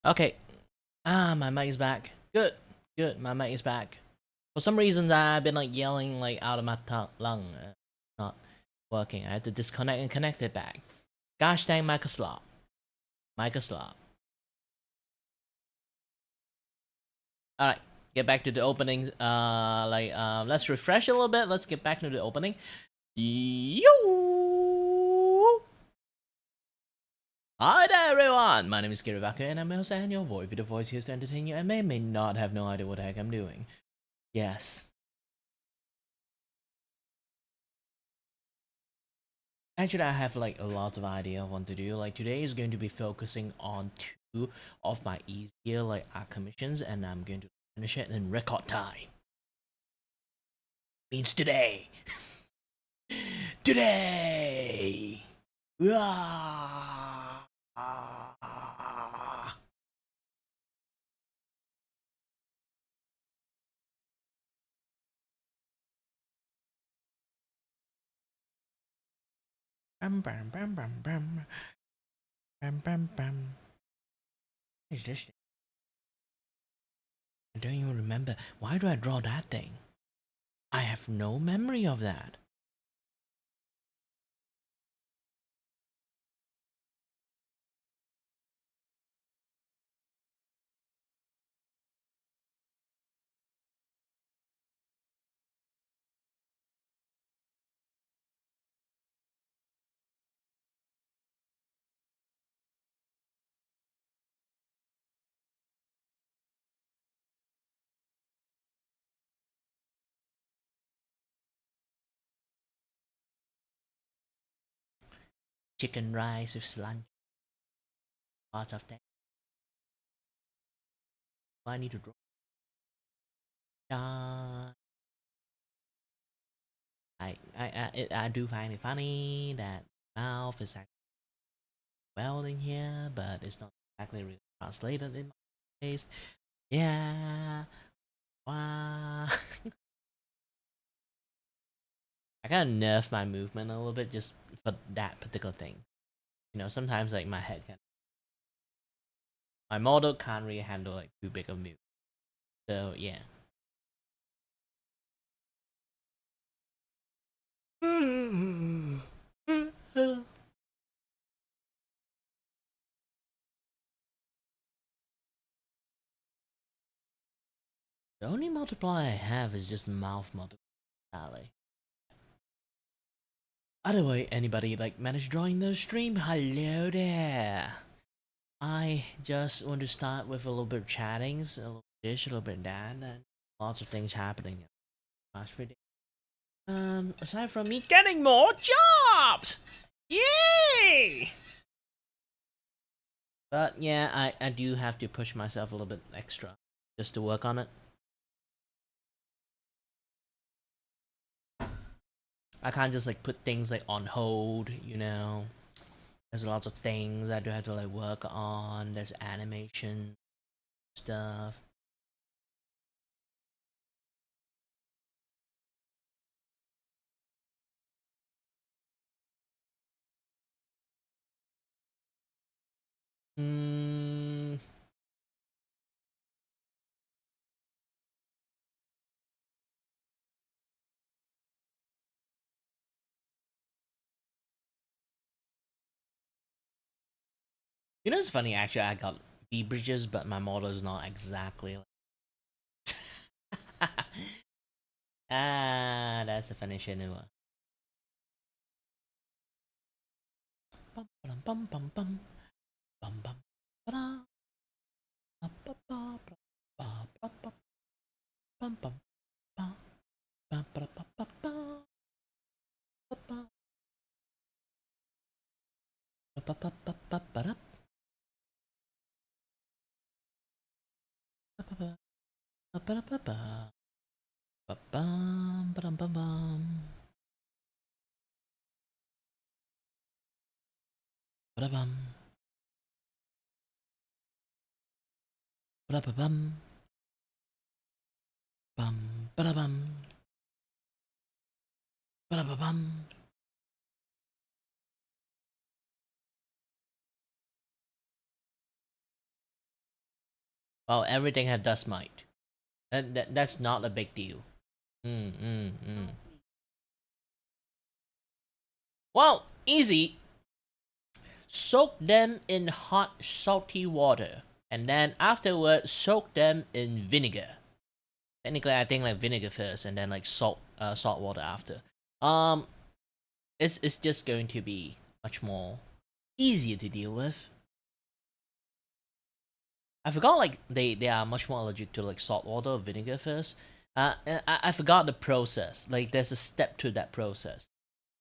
Okay. My mic is back. Good. Good. My mic is back. For some reason, I've been like yelling like out of my lung. Not working. I had to disconnect and connect it back. Gosh dang, Microsoft. Microsoft. All right. Get back to the opening. Let's refresh a little bit. Let's get back to the opening. Yo. Hi there, everyone! My name is Kiribaka, and I'm your host and your voice. With the voice here to entertain you, and may not have no idea what the heck I'm doing. Yes. Actually, I have like a lot of idea of what to do. Like today is going to be focusing on two of my easier like art commissions, and I'm going to finish it in record time. Means today. Today. Ah. Ah. Bam bam bam bam bam bam bam bam. What is this? I don't even remember. Why do I draw that thing? I have no memory of that. Chicken rice with cilantro. Lots of that. I need to draw. I do find it funny that mouth is actually well in here, but it's not exactly really translated in my face. Yeah. Wow. I kind of nerf my movement a little bit just for that particular thing. You know, sometimes like my head can. My model can't really handle like too big of move. So yeah. The only multiplier I have is just mouth multiplier. Other way, anybody like managed drawing the stream? Hello there. I just want to start with a little bit of chattings, a little bit this, a little bit that, and lots of things happening in the last 3 days. Aside from me getting more jobs! Yay! But yeah, I do have to push myself a little bit extra just to work on it. I can't just like put things like on hold, you know. There's lots of things I do have to like work on. There's animation stuff. Hmm. You know, it's funny actually. I got V bridges, but my model is not exactly. Ah, that's a funny shit. Bum bum bum bum bum bum bum ba ba ba ba ba ba ba bum bum ba ba ba ba ba ba ba ba ba ba ba ba ba ba ba ba ba bum bum bum bum ba bum ba bum bum ba bum ba bum. Well, everything have dust mite. That's not a big deal. Well, easy. Soak them in hot, salty water, and then afterward soak them in vinegar. Technically, I think like vinegar first, and then like salt water after. Um, it's just going to be much more easier to deal with. I forgot like they are much more allergic to like salt water or vinegar first. I forgot the process. Like there's a step to that process.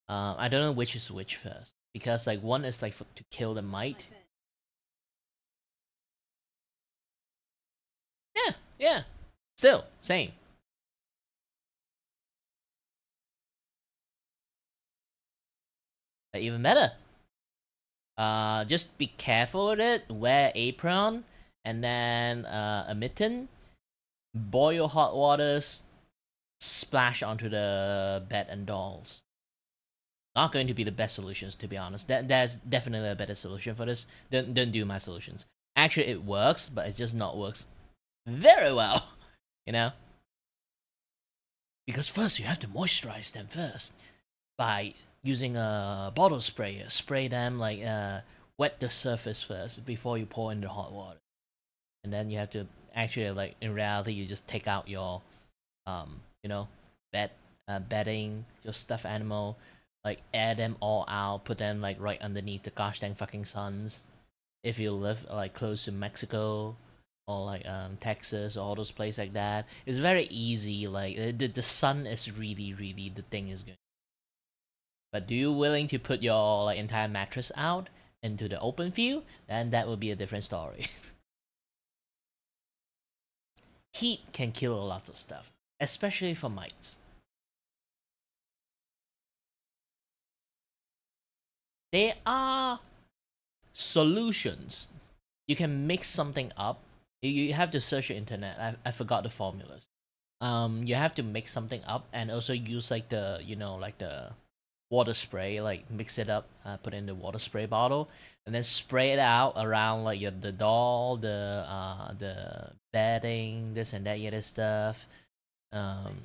I don't know which is which first because like one is like to kill the mite. Yeah, yeah. Still same. Even better. Just be careful with it. Wear apron and then a mitten. Boil hot waters. Splash onto the bed and dolls. Not going to be the best solutions, to be honest. There's definitely a better solution for this. Don't do my solutions. Actually, it works, but it just not works very well. You know, because first you have to moisturize them first by using a bottle sprayer. Spray them like wet the surface first before you pour in the hot water, and then you have to actually like in reality you just take out your you know bed bedding, your stuffed animal, like air them all out, put them like right underneath the gosh dang fucking suns. If you live like close to Mexico or like Texas or all those places like that, it's very easy. Like the sun is really the thing is good. But do you willing to put your like entire mattress out into the open field? Then that would be a different story. Heat can kill a lot of stuff, especially for mites. There are solutions. You can mix something up. You have to search the internet. I forgot the formulas. You have to mix something up and also use like the like the water spray, like mix it up, put it in the water spray bottle, and then spray it out around like the doll, the bedding, this and that other stuff. Um,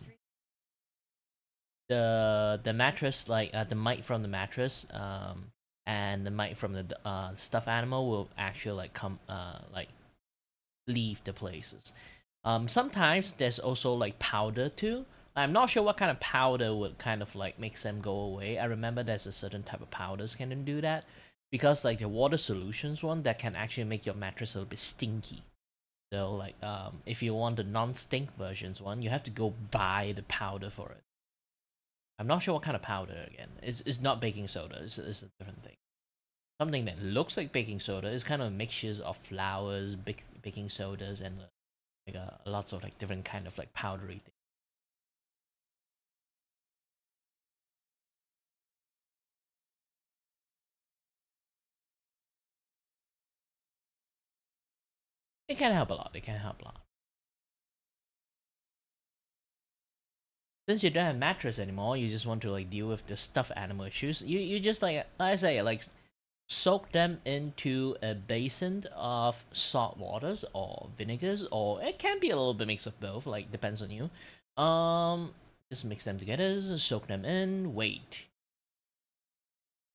the mattress, like the mite from the mattress, and the mite from the stuffed animal will actually like come like leave the places. Sometimes there's also like powder too. I'm not sure what kind of powder would kind of like makes them go away. I remember there's a certain type of powders can do that because like the water solutions one that can actually make your mattress a little bit stinky. So like if you want the non-stink versions one, you have to go buy the powder for it. I'm not sure what kind of powder again. It's not baking soda. It's a different thing. Something that looks like baking soda is kind of mixtures of flours, baking sodas, and like lots of like different kind of like powdery things. It can help a lot. It can help a lot. Since you don't have mattress anymore, you just want to like deal with the stuffed animal issues. You just like I say like soak them into a basin of salt waters or vinegars, or it can be a little bit mix of both. Like depends on you. Just mix them together, soak them in, wait.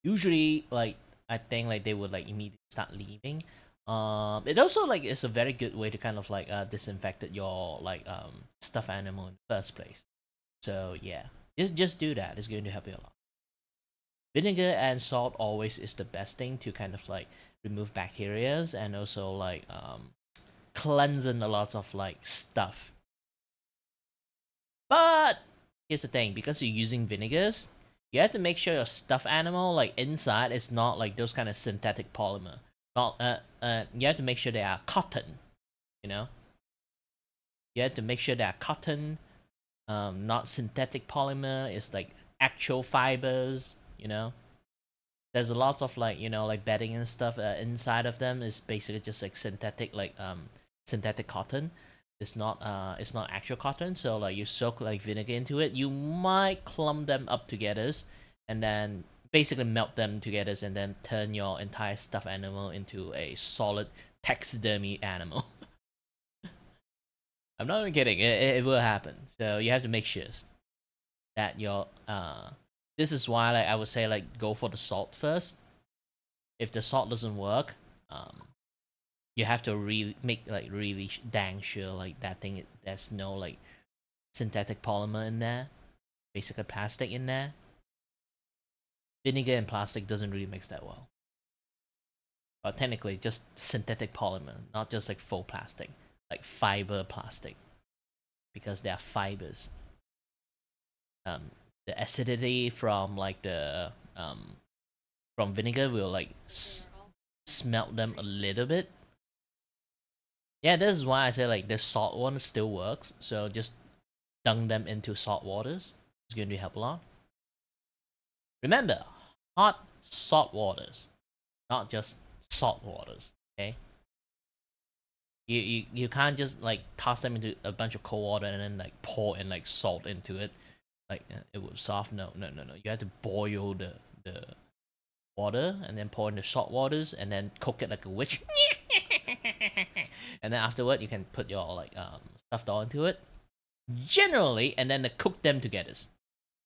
Usually, like I think like they would like immediately start leaving. It also like is a very good way to kind of like disinfect your like stuffed animal in the first place. So yeah, just do that. It's going to help you a lot. Vinegar and salt always is the best thing to kind of like remove bacterias and also like cleansing a lot of like stuff. But here's the thing, because you're using vinegars, you have to make sure your stuffed animal like inside is not like those kind of synthetic polymer. Not you have to make sure they are cotton, you know? You have to make sure they are cotton, not synthetic polymer. It's like actual fibers, you know? There's a lot of like like bedding and stuff inside of them is basically just like synthetic like synthetic cotton. It's not actual cotton. So like you soak like vinegar into it, you might clump them up together, and then basically melt them together, and then turn your entire stuffed animal into a solid taxidermy animal. I'm not even kidding. It will happen. So you have to make sure that your this is why like I would say like go for the salt first. If the salt doesn't work, you have to really make like really dang sure like that thing there's no like synthetic polymer in there, basically plastic in there. Vinegar and plastic doesn't really mix that well. But technically, just synthetic polymer, not just like faux plastic, like fiber plastic, because they are fibers. The acidity from like the from vinegar will like smelt them a little bit. Yeah, this is why I say like the salt one still works. So just dunk them into salt waters. It's going to help a lot. Remember, hot salt waters, not just salt waters. Okay. You can't just like toss them into a bunch of cold water and then like pour and like salt into it, like it will soft. No, no, no, no. You have to boil the water and then pour in the salt waters and then cook it like a witch. And then afterward you can put your like stuffed doll into it. Generally, and then cook them together.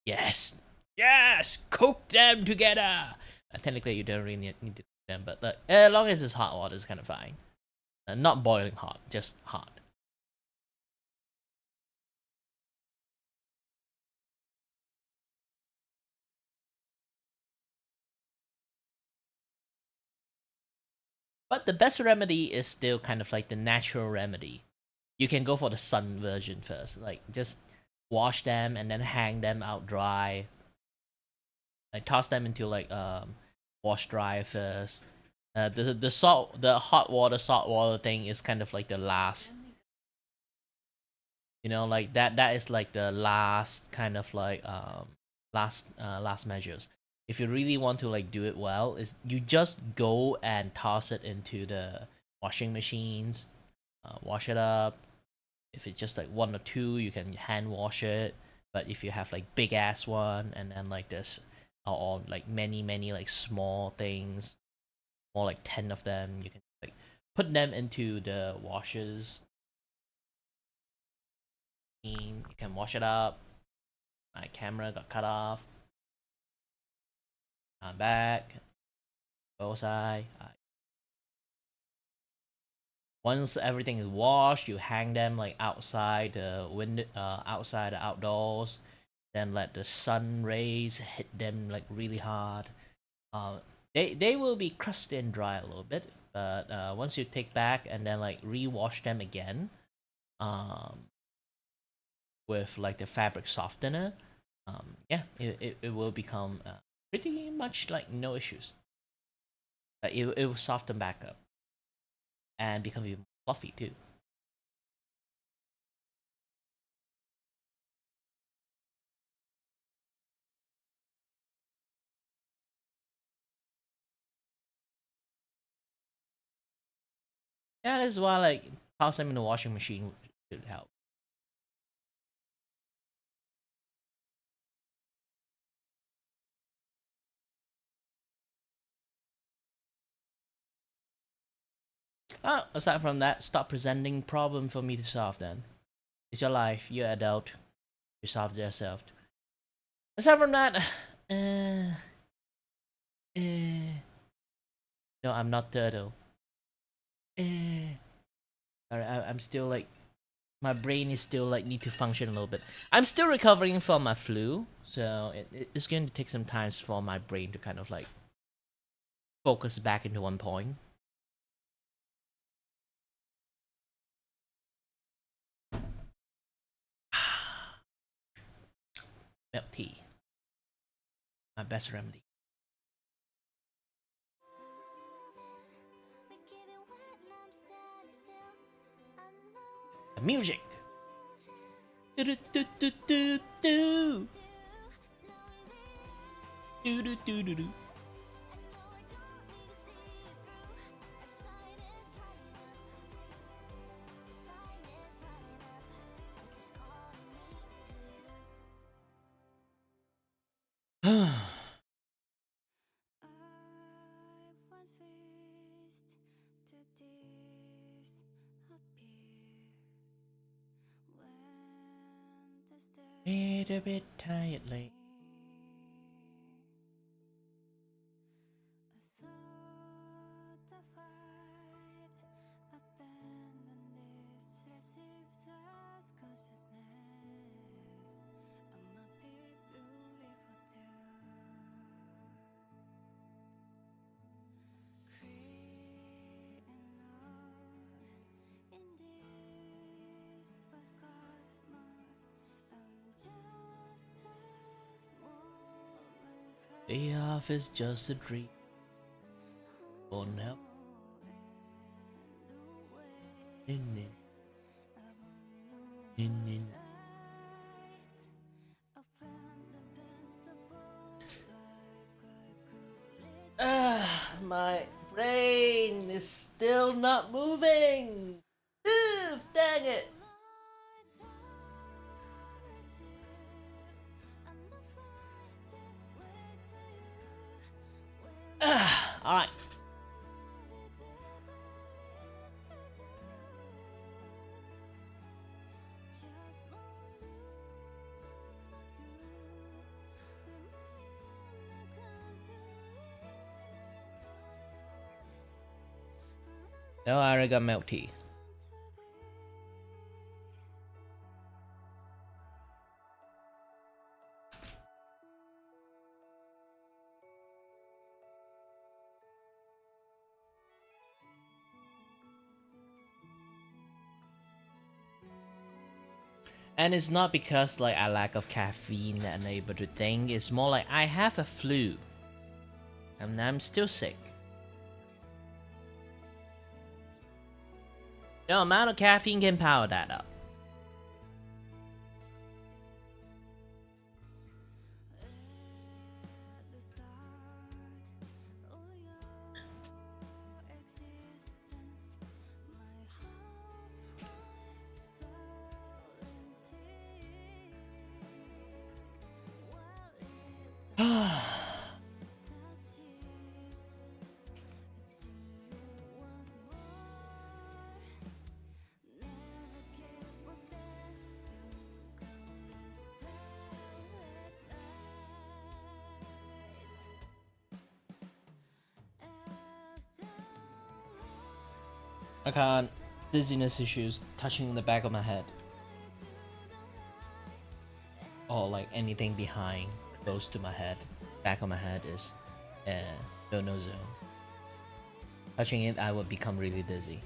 Yes, yes, cook them together. Technically, you don't really need to cook them, but like, as long as it's hot water, it's kind of fine. Not boiling hot, just hot. But the best remedy is still kind of like the natural remedy. You can go for the sun version first. Like just wash them and then hang them out dry. Like toss them into like wash dry first. The hot water salt water thing is kind of like the last. You know, like that is like the last kind of like last measures. If you really want to like do it well, is you just go and toss it into the washing machines, wash it up. If it's just like one or two, you can hand wash it. But if you have like big ass one and then like this, or like many like small things, more like 10 of them, you can like put them into the washers. You can wash it up. My camera got cut off. I'm back. Both side. Once everything is washed, you hang them like outside the window, outside the outdoors. Then let the sun rays hit them like really hard. They will be crusty and dry a little bit, but once you take back and then like rewash them again, um, with like the fabric softener, yeah, it will become pretty much like no issues. It will soften back up and become even fluffy too. Yeah, that's why like toss them in the washing machine should help. Aside from that, stop presenting problem for me to solve. Then it's your life. You're adult. You solve it yourself. Aside from that, uh, uh, no, I'm not turtle. Uh, Sorry, I'm still like my brain is still like need to function a little bit. I'm still recovering from my flu, so it's going to take some time for my brain to kind of like focus back into one point. Milk tea, my best remedy. The music. Do do do do do do. Do do do do do. a bit tiredly. The office just a dream. Oh no. My brain is still not moving. Move, dang it. Alright. No, I already got milk tea. And it's not because like I lack of caffeine and able to think. It's more like I have a flu, and I'm still sick. No amount of caffeine can power that up. I can't. Dizziness issues touching the back of my head. Or like anything behind, close to my head. Back of my head is no zone. Touching it, I would become really dizzy.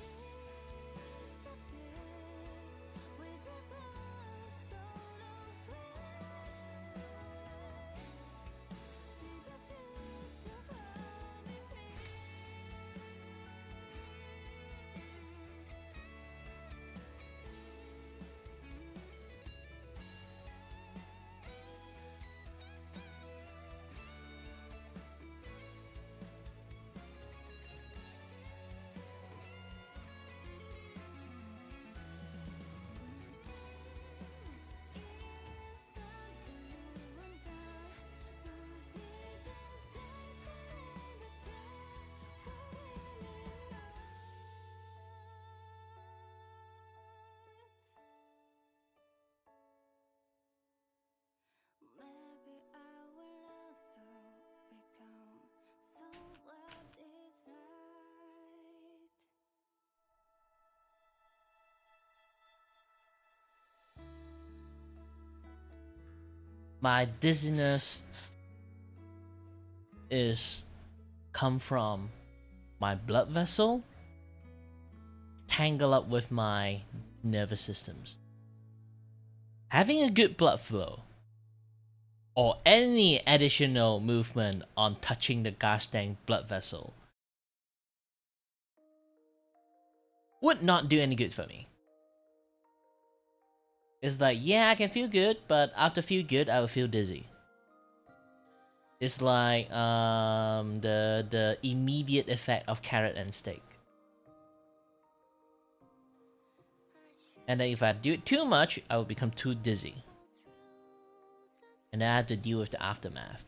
My dizziness is come from my blood vessel tangle up with my nervous systems. Having a good blood flow or any additional movement on touching the gosh dang blood vessel would not do any good for me. It's like, yeah, I can feel good, but after feel good, I will feel dizzy. It's like the immediate effect of carrot and steak. And then if I do it too much, I will become too dizzy. And then I have to deal with the aftermath.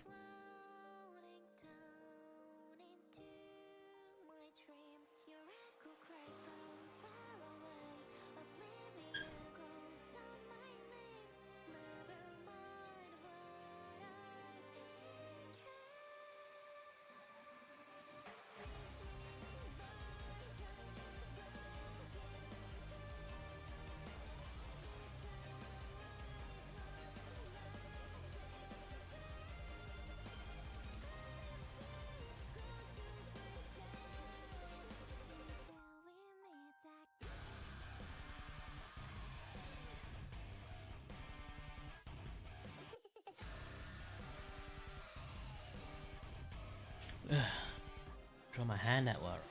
Throw my hand at water.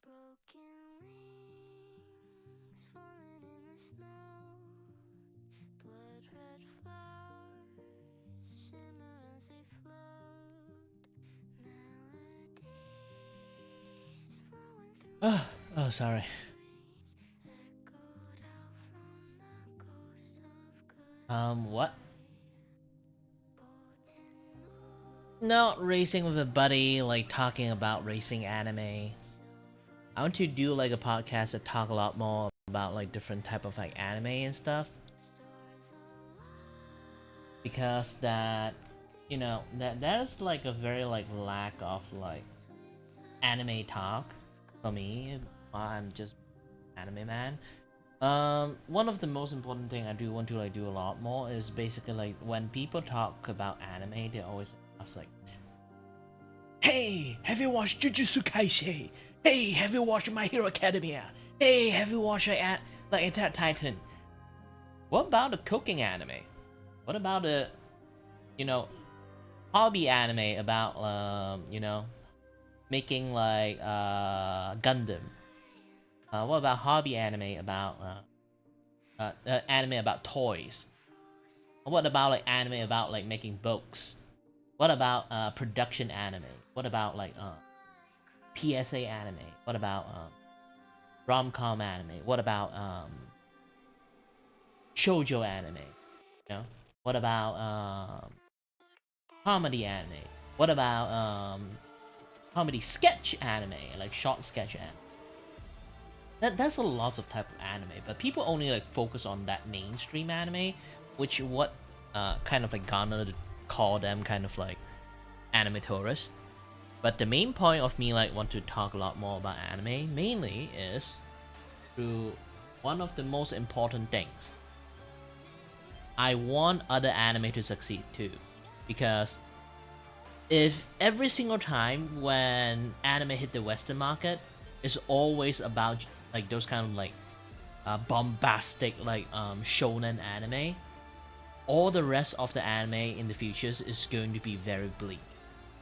Broken wings falling in the snow, blood red flowers shimmer as they float, melodies flowing through Oh, sorry. echoed out from the ghost of good. What? Potent Not racing with a buddy, like talking about racing anime. I want to do like a podcast that talk a lot more about like different type of like anime and stuff, because that, you know, that is like a very like lack of like anime talk for me. I'm just anime man. One of the most important thing I do want to like do a lot more is basically like when people talk about anime, they always ask like, "Hey, have you watched Jujutsu Kaisen? Hey, have you watched My Hero Academia? Hey, have you watched like Attack Titan? What about the cooking anime? What about the, you know, hobby anime about making like Gundam? What about hobby anime about anime about toys? What about like anime about like making books? What about production anime? What about like PSA anime? What about rom-com anime? What about shoujo anime? You know? What about comedy anime? What about comedy sketch anime, like short sketch anime? That's a lot of type of anime, but people only like focus on that mainstream anime, which what kind of like garnered call them kind of like anime tourists. But the main point of me like want to talk a lot more about anime mainly is through one of the most important things. I want other anime to succeed too, because if every single time when anime hit the Western market, it's always about like those kind of like bombastic like shonen anime, all the rest of the anime in the futures is going to be very bleak.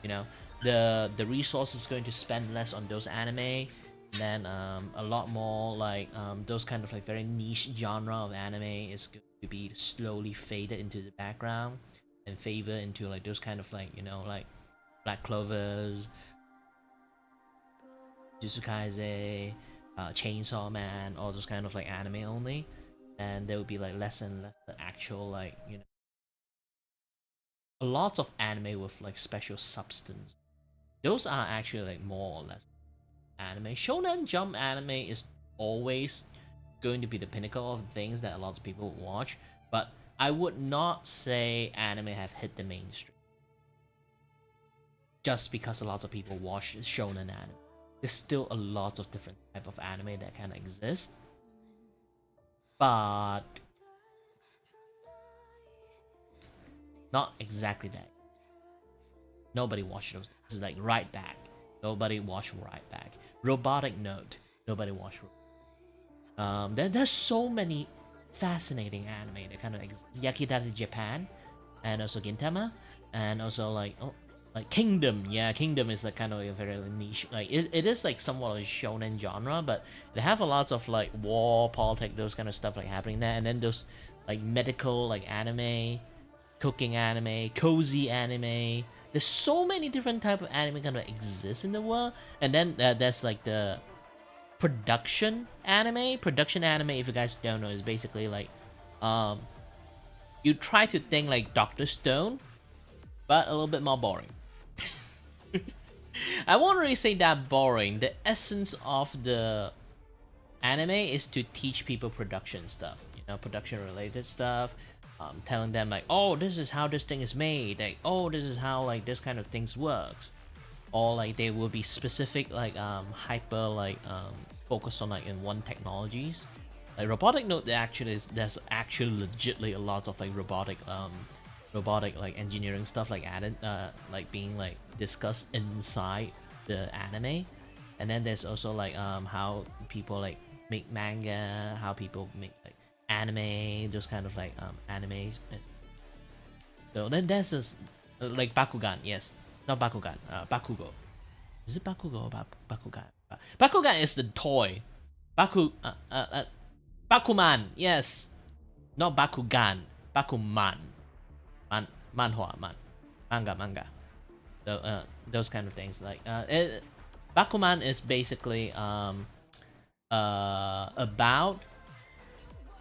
You know, the resource is going to spend less on those anime, and then a lot more like those kind of like very niche genre of anime is going to be slowly faded into the background and favor into like those kind of like, you know, like Black Clovers, Jujutsu Kaisen, Chainsaw Man, all those kind of like anime only, and there will be like less and less the actual like, you know, a lot of anime with like special substance. Those are actually like more or less anime. Shonen Jump anime is always going to be the pinnacle of things that a lot of people watch, but I would not say anime have hit the mainstream just because a lot of people watch shonen anime. There's still a lot of different type of anime that can exist, but not exactly that. Nobody watched those. This is like Right Back. Nobody watched Right Back. Robotic Note. Nobody watched. There's so many fascinating anime that kind of exist. Yakitate Japan, and also Gintama, and also like Kingdom. Yeah, Kingdom is like kind of a very niche. Like it is like somewhat of a shonen genre, but they have a lots of like war, politics, those kind of stuff like happening there. And then those like medical like anime, cooking anime, cozy anime. There's so many different type of anime kind of exist in the world. And then there's like the production anime. Production anime, if you guys don't know, is basically like um you try to think like Doctor Stone, but a little bit more boring. I won't really say that boring. The essence of the anime is to teach people production stuff, you know, production related stuff. Telling them like, oh, this is how this thing is made. Like, oh, this is how like this kind of things works. Or like they will be specific like hyper like focused on like in one technologies. Like robotic note, there's actually legitly a lot of like robotic like engineering stuff like added like being like discussed inside the anime. And then there's also like how people like make manga, how people make like anime, those kind of like anime. So then there's this like Bakugan, yes, not Bakugan, Bakugo. Is it Bakugo or Bakugan? Bakugan is the toy. Bakuman, yes, not Bakugan, Bakuman, manhwa, manga. So those kind of things like Bakuman is basically about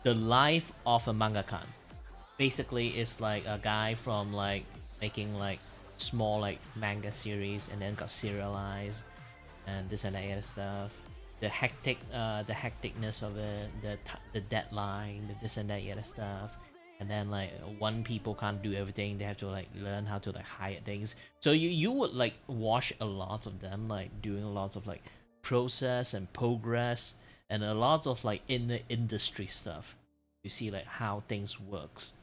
the life of a mangaka. Basically, it's like a guy from like making like small like manga series and then got serialized and this and that other stuff. The hecticness of it, the deadline, the this and that other stuff. And then like one people can't do everything, they have to like learn how to like hide things. So you would like watch a lot of them like doing lots of like process and progress and a lot of like inner industry stuff. You see like how things works,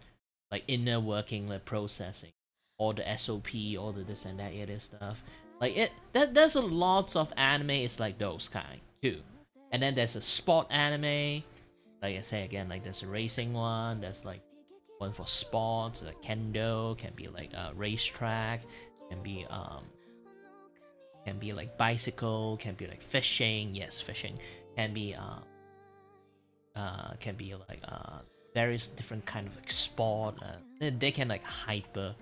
like inner working, like processing, all the SOP, all the this and that other stuff. Like there's a lots of anime is like those kind too. And then there's a sport anime, like I say again, like there's a racing one, there's like one for sports, like kendo, can be like a racetrack, can be like bicycle, can be like fishing, yes, fishing, can be like various different kind of like sport. They can like hyper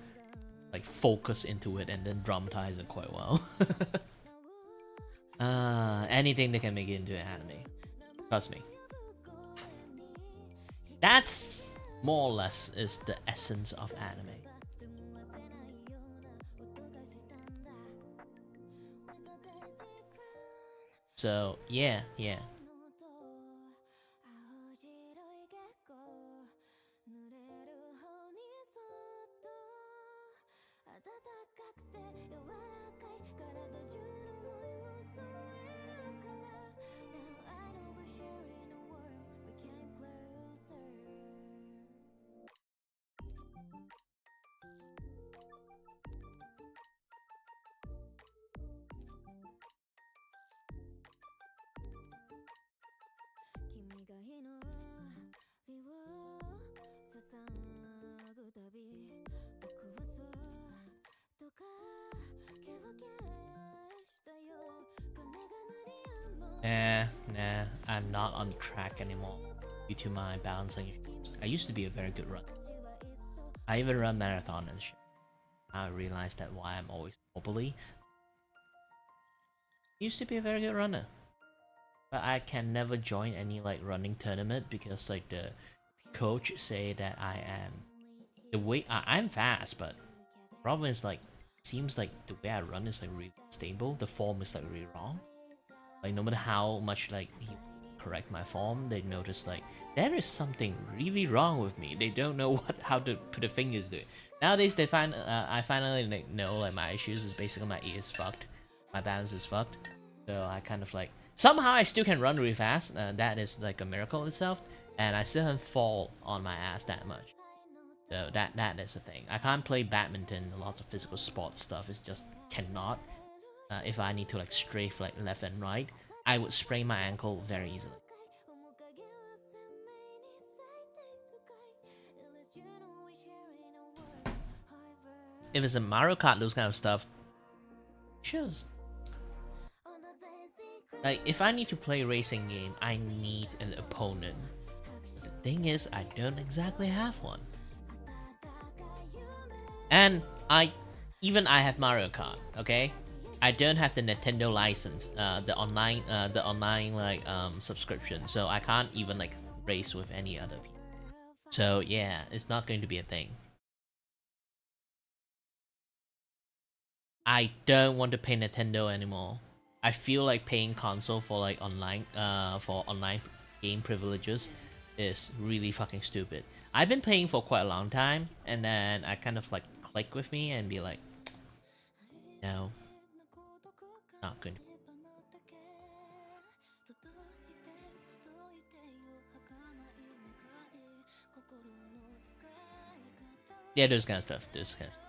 like focus into it and then dramatize it quite well. Anything they can make it into an anime, trust me. That's more or less is the essence of anime. So yeah. Nah, I'm not on track anymore due to my balancing issues. I used to be a very good runner. I even run marathon and shit. I realized that why I'm always wobbly. I used to be a very good runner, but I can never join any like running tournament because like the coach say that I am the way I'm fast, but the problem is like seems like the way I run is like really stable. The form is like really wrong. Like no matter how much like he correct my form, they notice like there is something really wrong with me. They don't know how to put their fingers to it. Nowadays they find I finally like know like my issues is basically my ear is fucked, my balance is fucked. So I kind of like somehow I still can run really fast. That is like a miracle itself, and I still haven't fall on my ass that much. So that is the thing. I can't play badminton, lots of physical sports stuff. It's just cannot. If I need to like strafe like left and right, I would sprain my ankle very easily. if it's a Mario Kart, those kind of stuff, just like if I need to play a racing game, I need an opponent. The thing is, I don't exactly have one, and I have Mario Kart. Okay, I don't have the Nintendo license, the online like subscription, so I can't even like race with any other people. So yeah, it's not going to be a thing. I don't want to pay Nintendo anymore. I feel like paying console for like online game privileges is really fucking stupid. I've been paying for quite a long time, and then I kind of like click with me and be like, no, not good. Yeah, those kind of stuff. Those kind of stuff.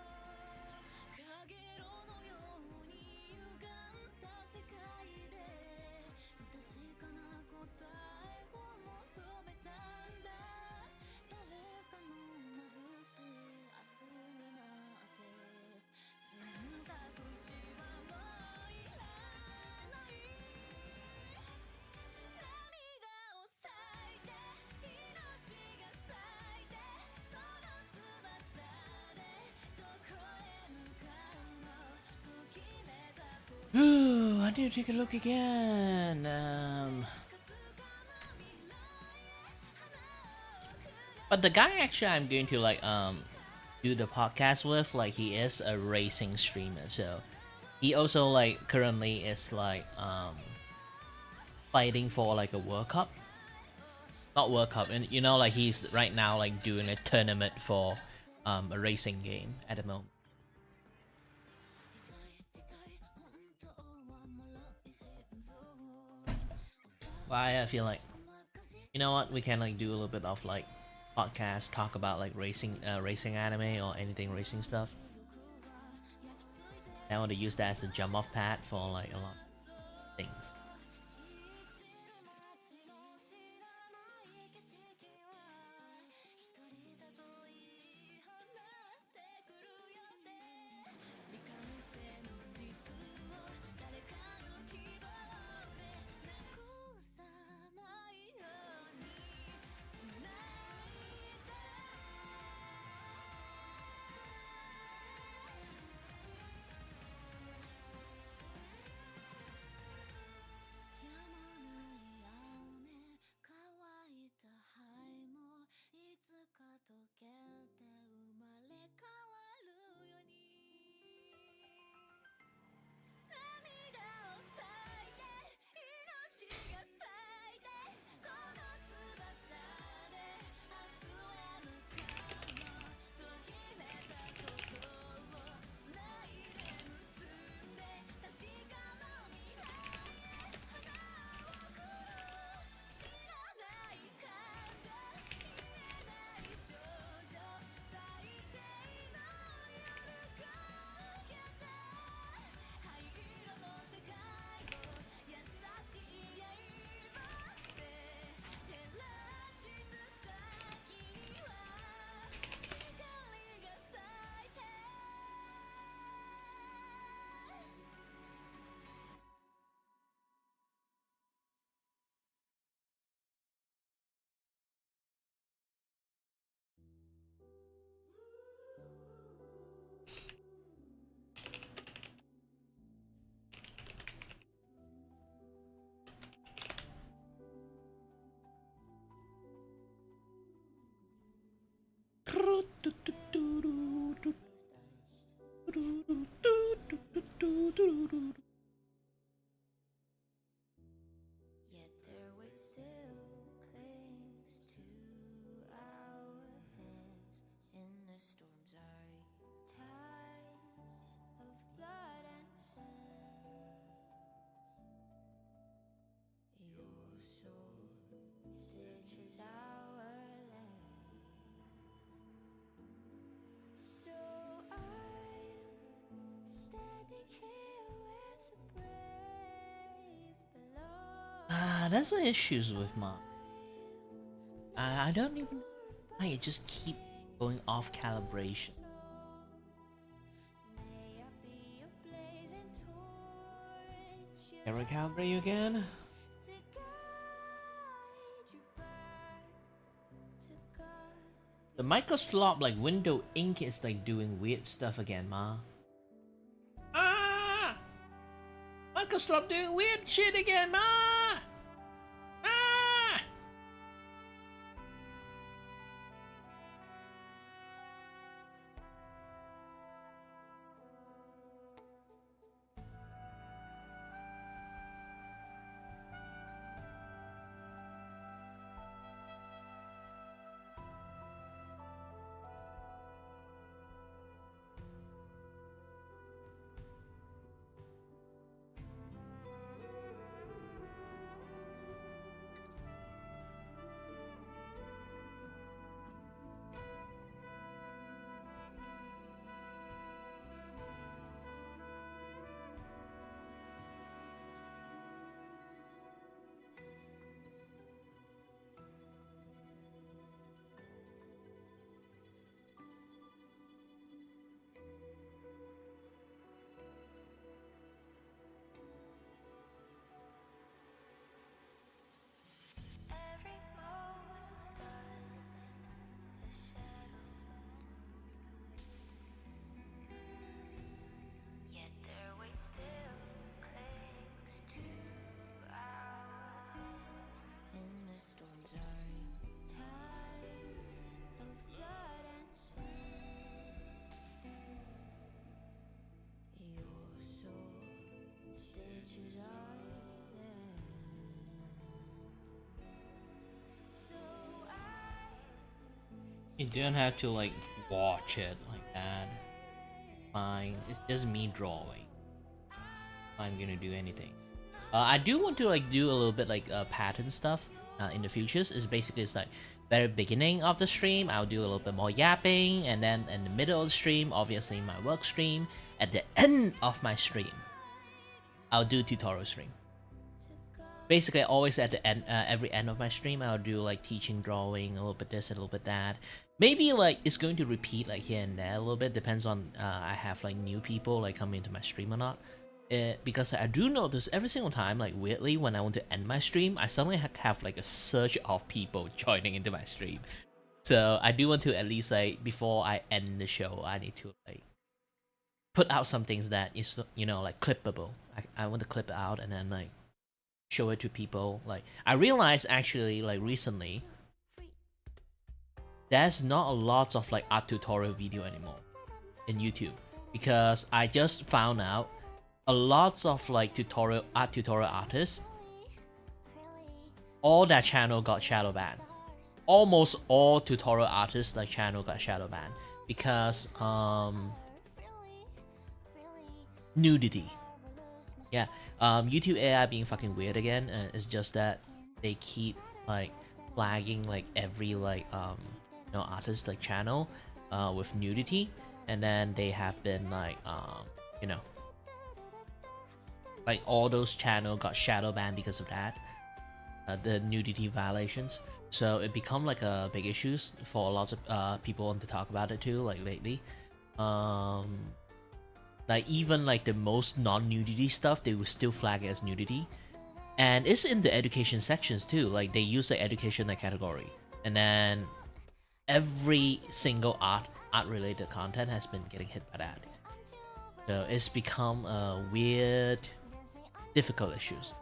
Ooh, I need to take a look again. But the guy actually I'm going to like do the podcast with, like he is a racing streamer, so he also like currently is like fighting for like a World Cup. Not World Cup, and you know like he's right now like doing a tournament for a racing game at the moment. Why I feel like, you know what, we can like do a little bit of like podcast talk about like racing anime or anything racing stuff. I want to use that as a jump off pad for like a lot of things. Yet their weight still clings to our hands in the storms are tides of blood and sand. Your sword stitches our land. So I'm standing here with the brave below. That's the issues with mine. I don't even. I just keep going off calibration. Can I recalibrate you again? The microslop like window ink is like doing weird stuff again, ma. Ah! Microslop doing weird shit again, ma! Ah! Every moment the shadow, yet their weight still clings to ours. In the storm's roaring tides of blood and sin, your soul stages island. So You don't have to like watch it like that. Fine, it's just me drawing. I'm gonna do anything. I do want to like do a little bit like pattern stuff in the futures. It's basically it's like very beginning of the stream, I'll do a little bit more yapping, and then in the middle of the stream, obviously my work stream. At the end of my stream, I'll do tutorial stream. Basically, always at the end, every end of my stream, I'll do like teaching, drawing, a little bit this, a little bit that. Maybe like it's going to repeat like here and there a little bit. Depends on I have like new people like coming into my stream or not. Because I do notice every single time, like weirdly, when I want to end my stream, I suddenly have like a surge of people joining into my stream. So I do want to at least like before I end the show, I need to like put out some things that is like clippable. I want to clip it out and then like show it to people. Like I realized actually like recently there's not a lot of like art tutorial video anymore in YouTube, because I just found out a lot of like art tutorial artists, all that channel got shadow banned. Almost all tutorial artists like channel got shadow banned because nudity. Yeah, YouTube AI being fucking weird again. It's just that they keep like flagging like every like artist like channel with nudity, and then they have been like like all those channel got shadow banned because of that, the nudity violations. So it become like a big issues for a lot of people want to talk about it too, like lately. Like even like the most non-nudity stuff, they will still flag it as nudity, and it's in the education sections too. Like they use the education like category, and then every single art related content has been getting hit by that. So it's become a weird, difficult issues.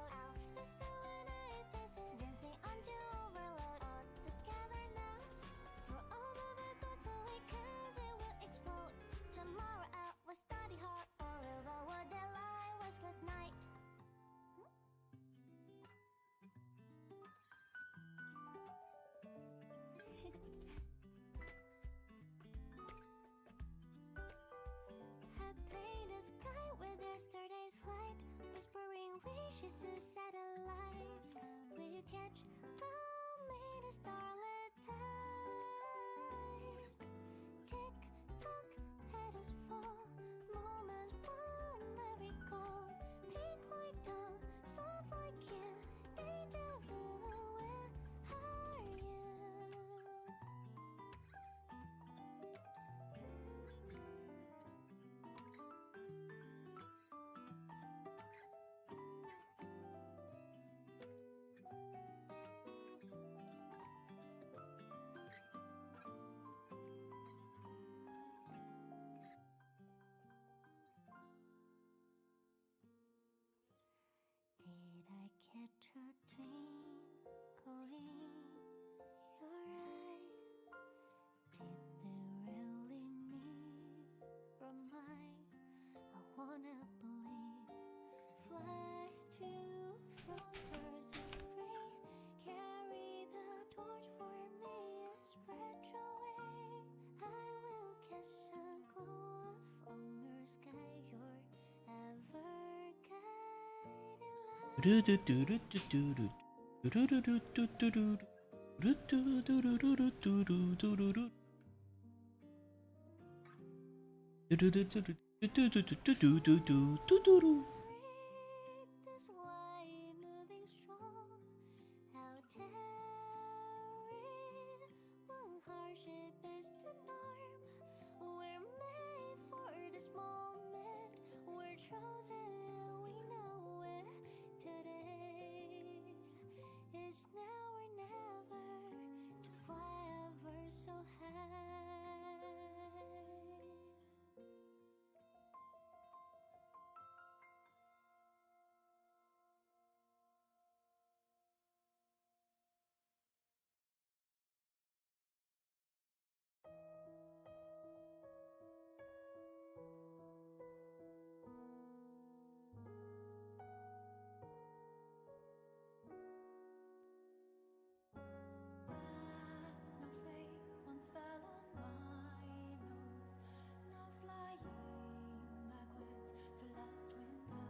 Wishes and satellites, we catch the made starlit tide. Tick tock, petals fall, moments run, they recall. Pink like dawn, soft like you, deja vu, where are you? little twinkle in your eye. Did they really mirror mine? I wanna believe. Fly to from stars to spring. Carry the torch for me and spread your way. I will catch a glow from your sky, your ever guiding light. This light moving strong, how daring when hardship is the norm. We're made for this moment, we're chosen, we know it. Today is now or never, to fly ever so high. That snowflake once fell on my nose, now flying backwards to last winter.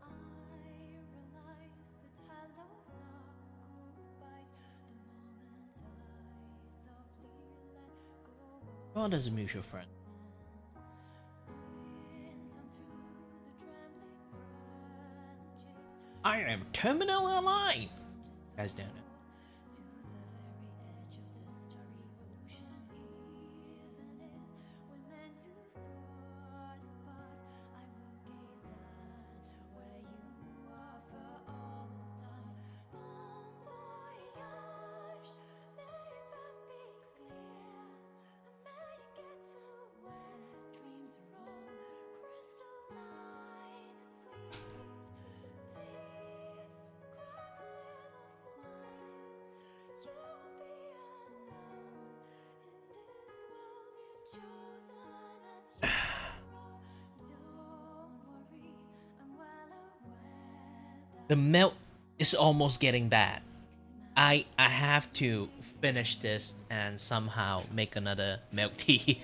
I realize that hellos are goodbyes the moment I softly let go. Well, there's a mutual friend. Winds hum through the trembling branches. I am terminally alive. Guys don't know. To the very edge of the starry ocean. Even if we're meant to fall apart, I will gaze at where you are for all time. Bon voyage, may your path be clear, and may you get to where dreams are all crystalline and sweet. Please crack a little smile. You won't be alone in this world you've chosen as your own. Don't worry, I'm well aware that The milk is almost getting bad. I have to finish this and somehow make another milk tea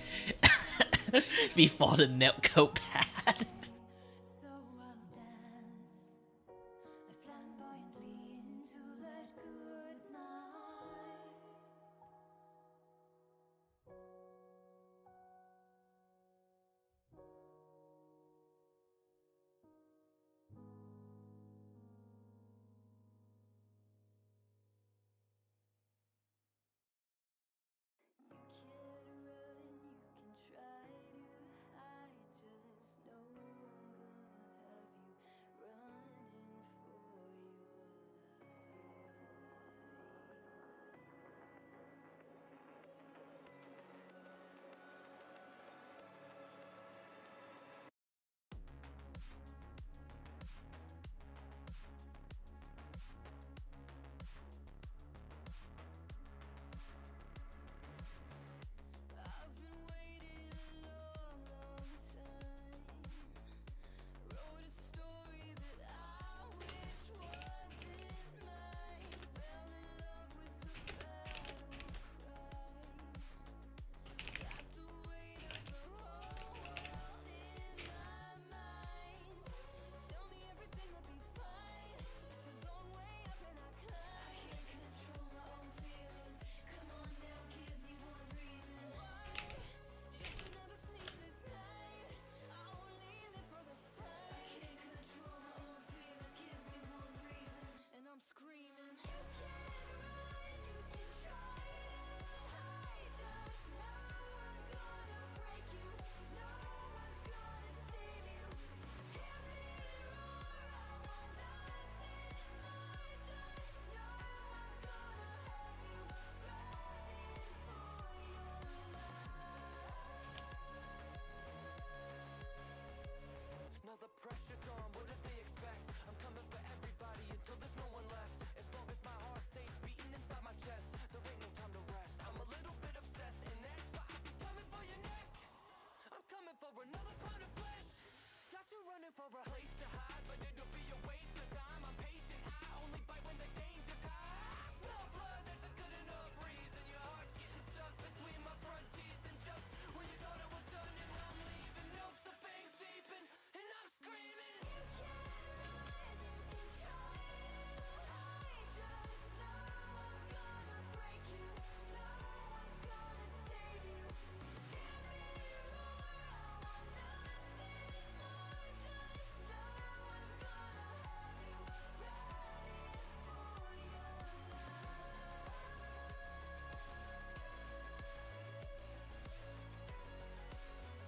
before the milk go bad. so I'll dance. I flamboyantly into that good night. You can't run, you can try to hide, just know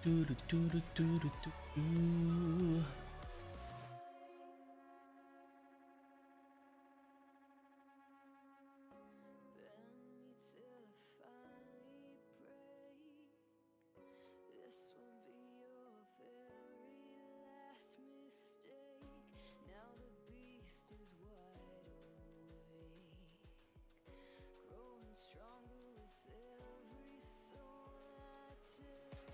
Do do do do do do do do. Bend me till I finally break. This will be your very last mistake. Now the beast is wide awake, growing stronger with every soul I take.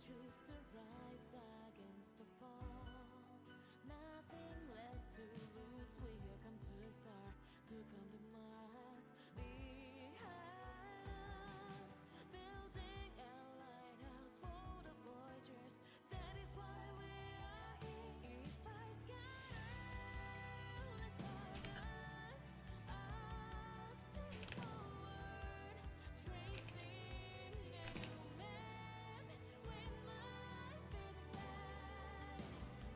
choose to rise against the fall. Nothing left to lose. We have come too far to compromise. Behind us, building a lighthouse for the voyagers. That is why we are here. If I scatter, let's start us. Steady forward, tracing a new map with my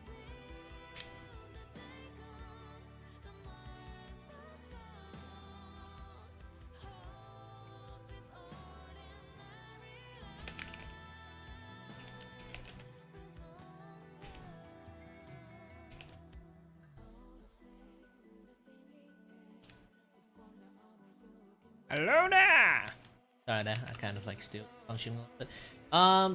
fading light. Till the day comes, the miles must go. Hope is ordinary life. There's no longer all the fame in the thinning air. We form the armor you can Hello there. Sorry, that I kind of like still functioning a little bit.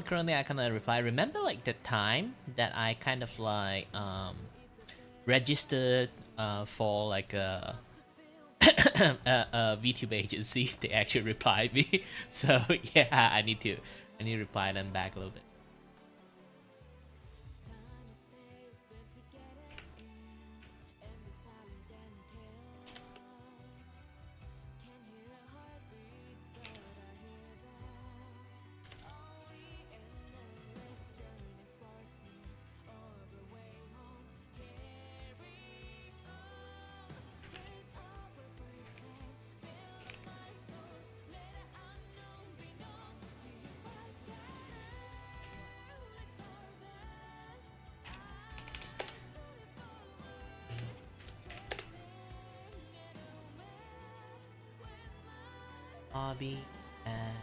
Currently I kind of reply. Remember like the time that I kind of like registered for like a VTuber agency. They actually replied me. So yeah, I need to reply them back a little bit. time and space blend together and the silence and chaos. Can't hear a heartbeat, but I hear those. Are we an endless journey sparkling, or the way home? Carry on, raise up a pretend, build a milestones, let the unknown be known. If I scatter like stardust, I study forward, tracing a new map with my Hobby and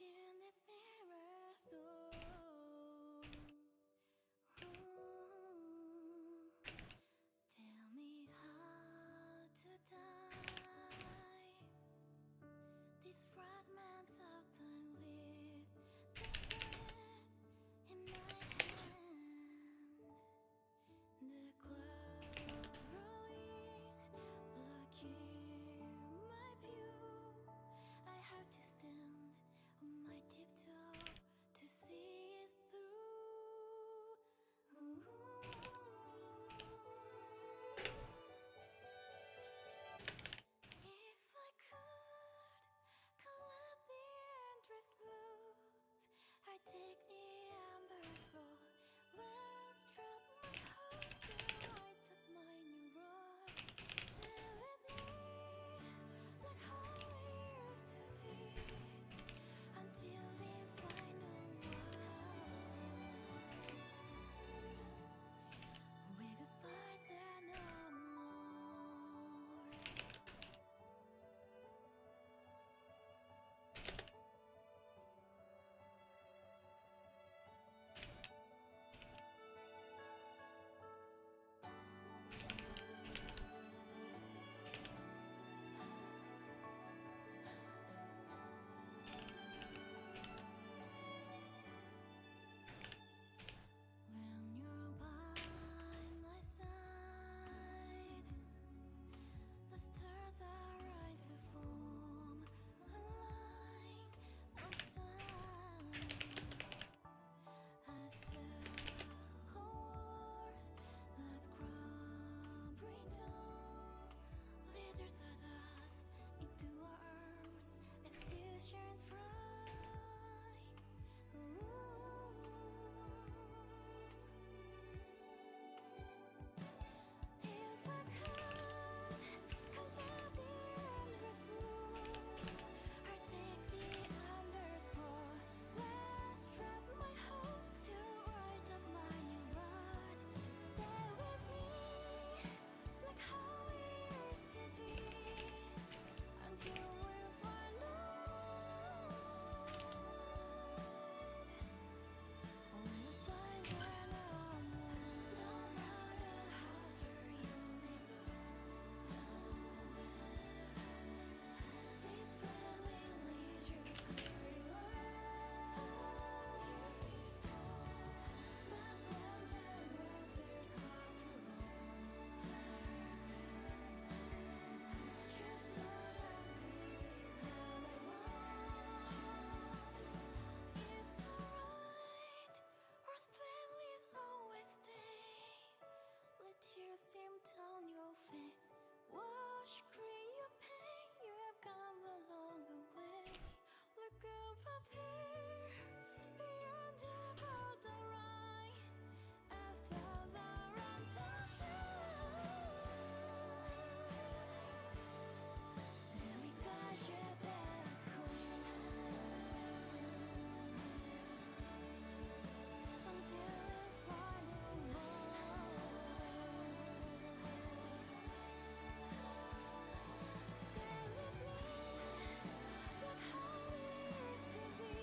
in this mirror store. Tell me how to die. These fragments of time with the thread in my hand. The clouds rolling, blocking my view. I have to stand on my tiptoe to see it through. If I could collapse the endless loop, I'd take the amber explore. Let's drop my heart to light up my new road. Stay with me, like how we used to be, until we find a world where goodbyes are no more. When you're by my side, the stars are right to form a line of sight. As the whole last crumbling down, leaders us into our arms and still shines bright. If I could collect the endless blue, I'd take the amber's claw. Let's trap my hope to write up my new road. Stay with me, like how we used to be, until we find out when the flies are no more. No matter how far you may go, the thread will lead you everywhere. But then there were fears hard to roam. Just know that we'll be there alone. It's alright, our thread will always stay. Let tears stream down your face. Wash clean your pain. You have come a long way. Look over there, beyond the golden line. As those are undone, and we guide you back home until we find a Stay with me, like how we used to be,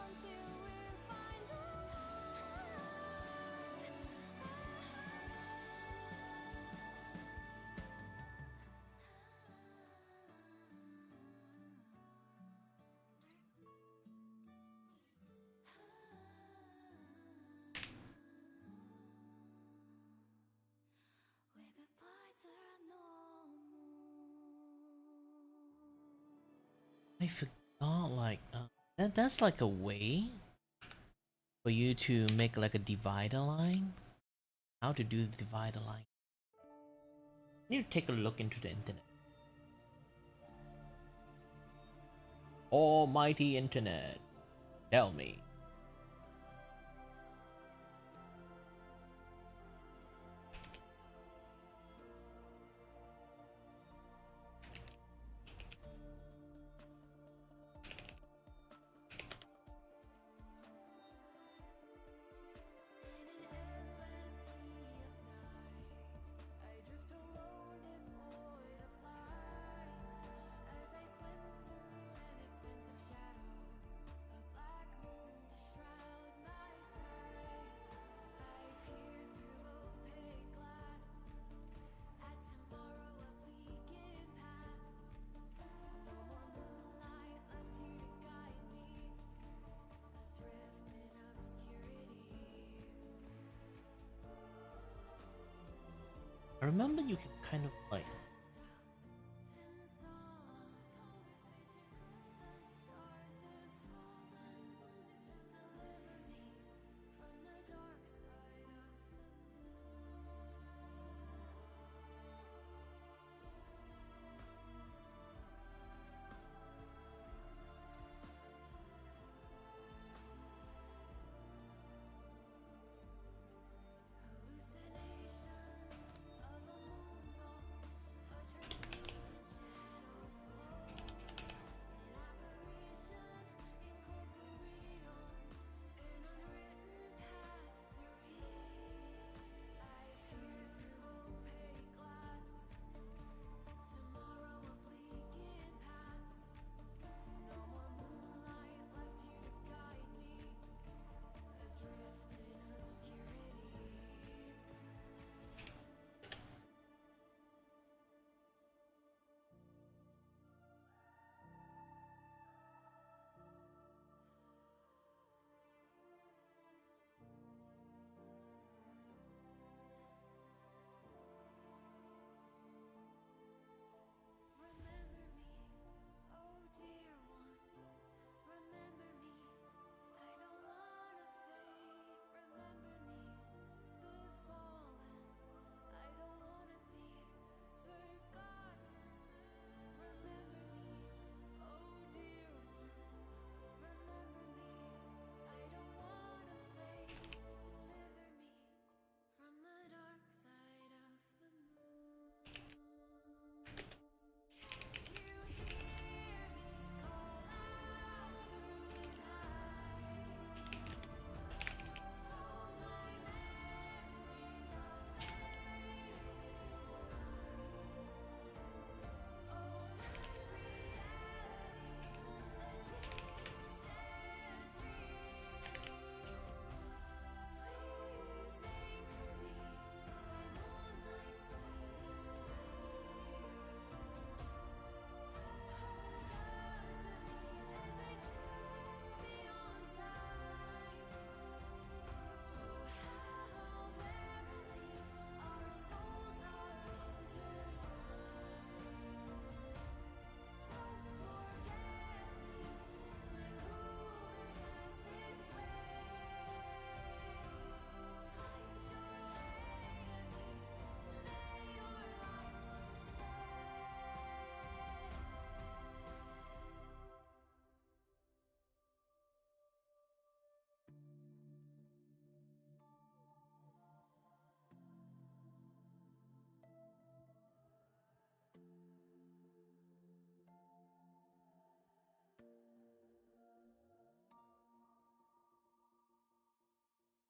until we find a where goodbyes are no more. I forgot, like, that's like a way for you to make like a divider line. How to do the divider line? You need to take a look into the internet. Almighty internet, tell me. In an endless sea of night, I drift alone, devoid of light, as I swim through an expanse of shadow. I remember you can kind of like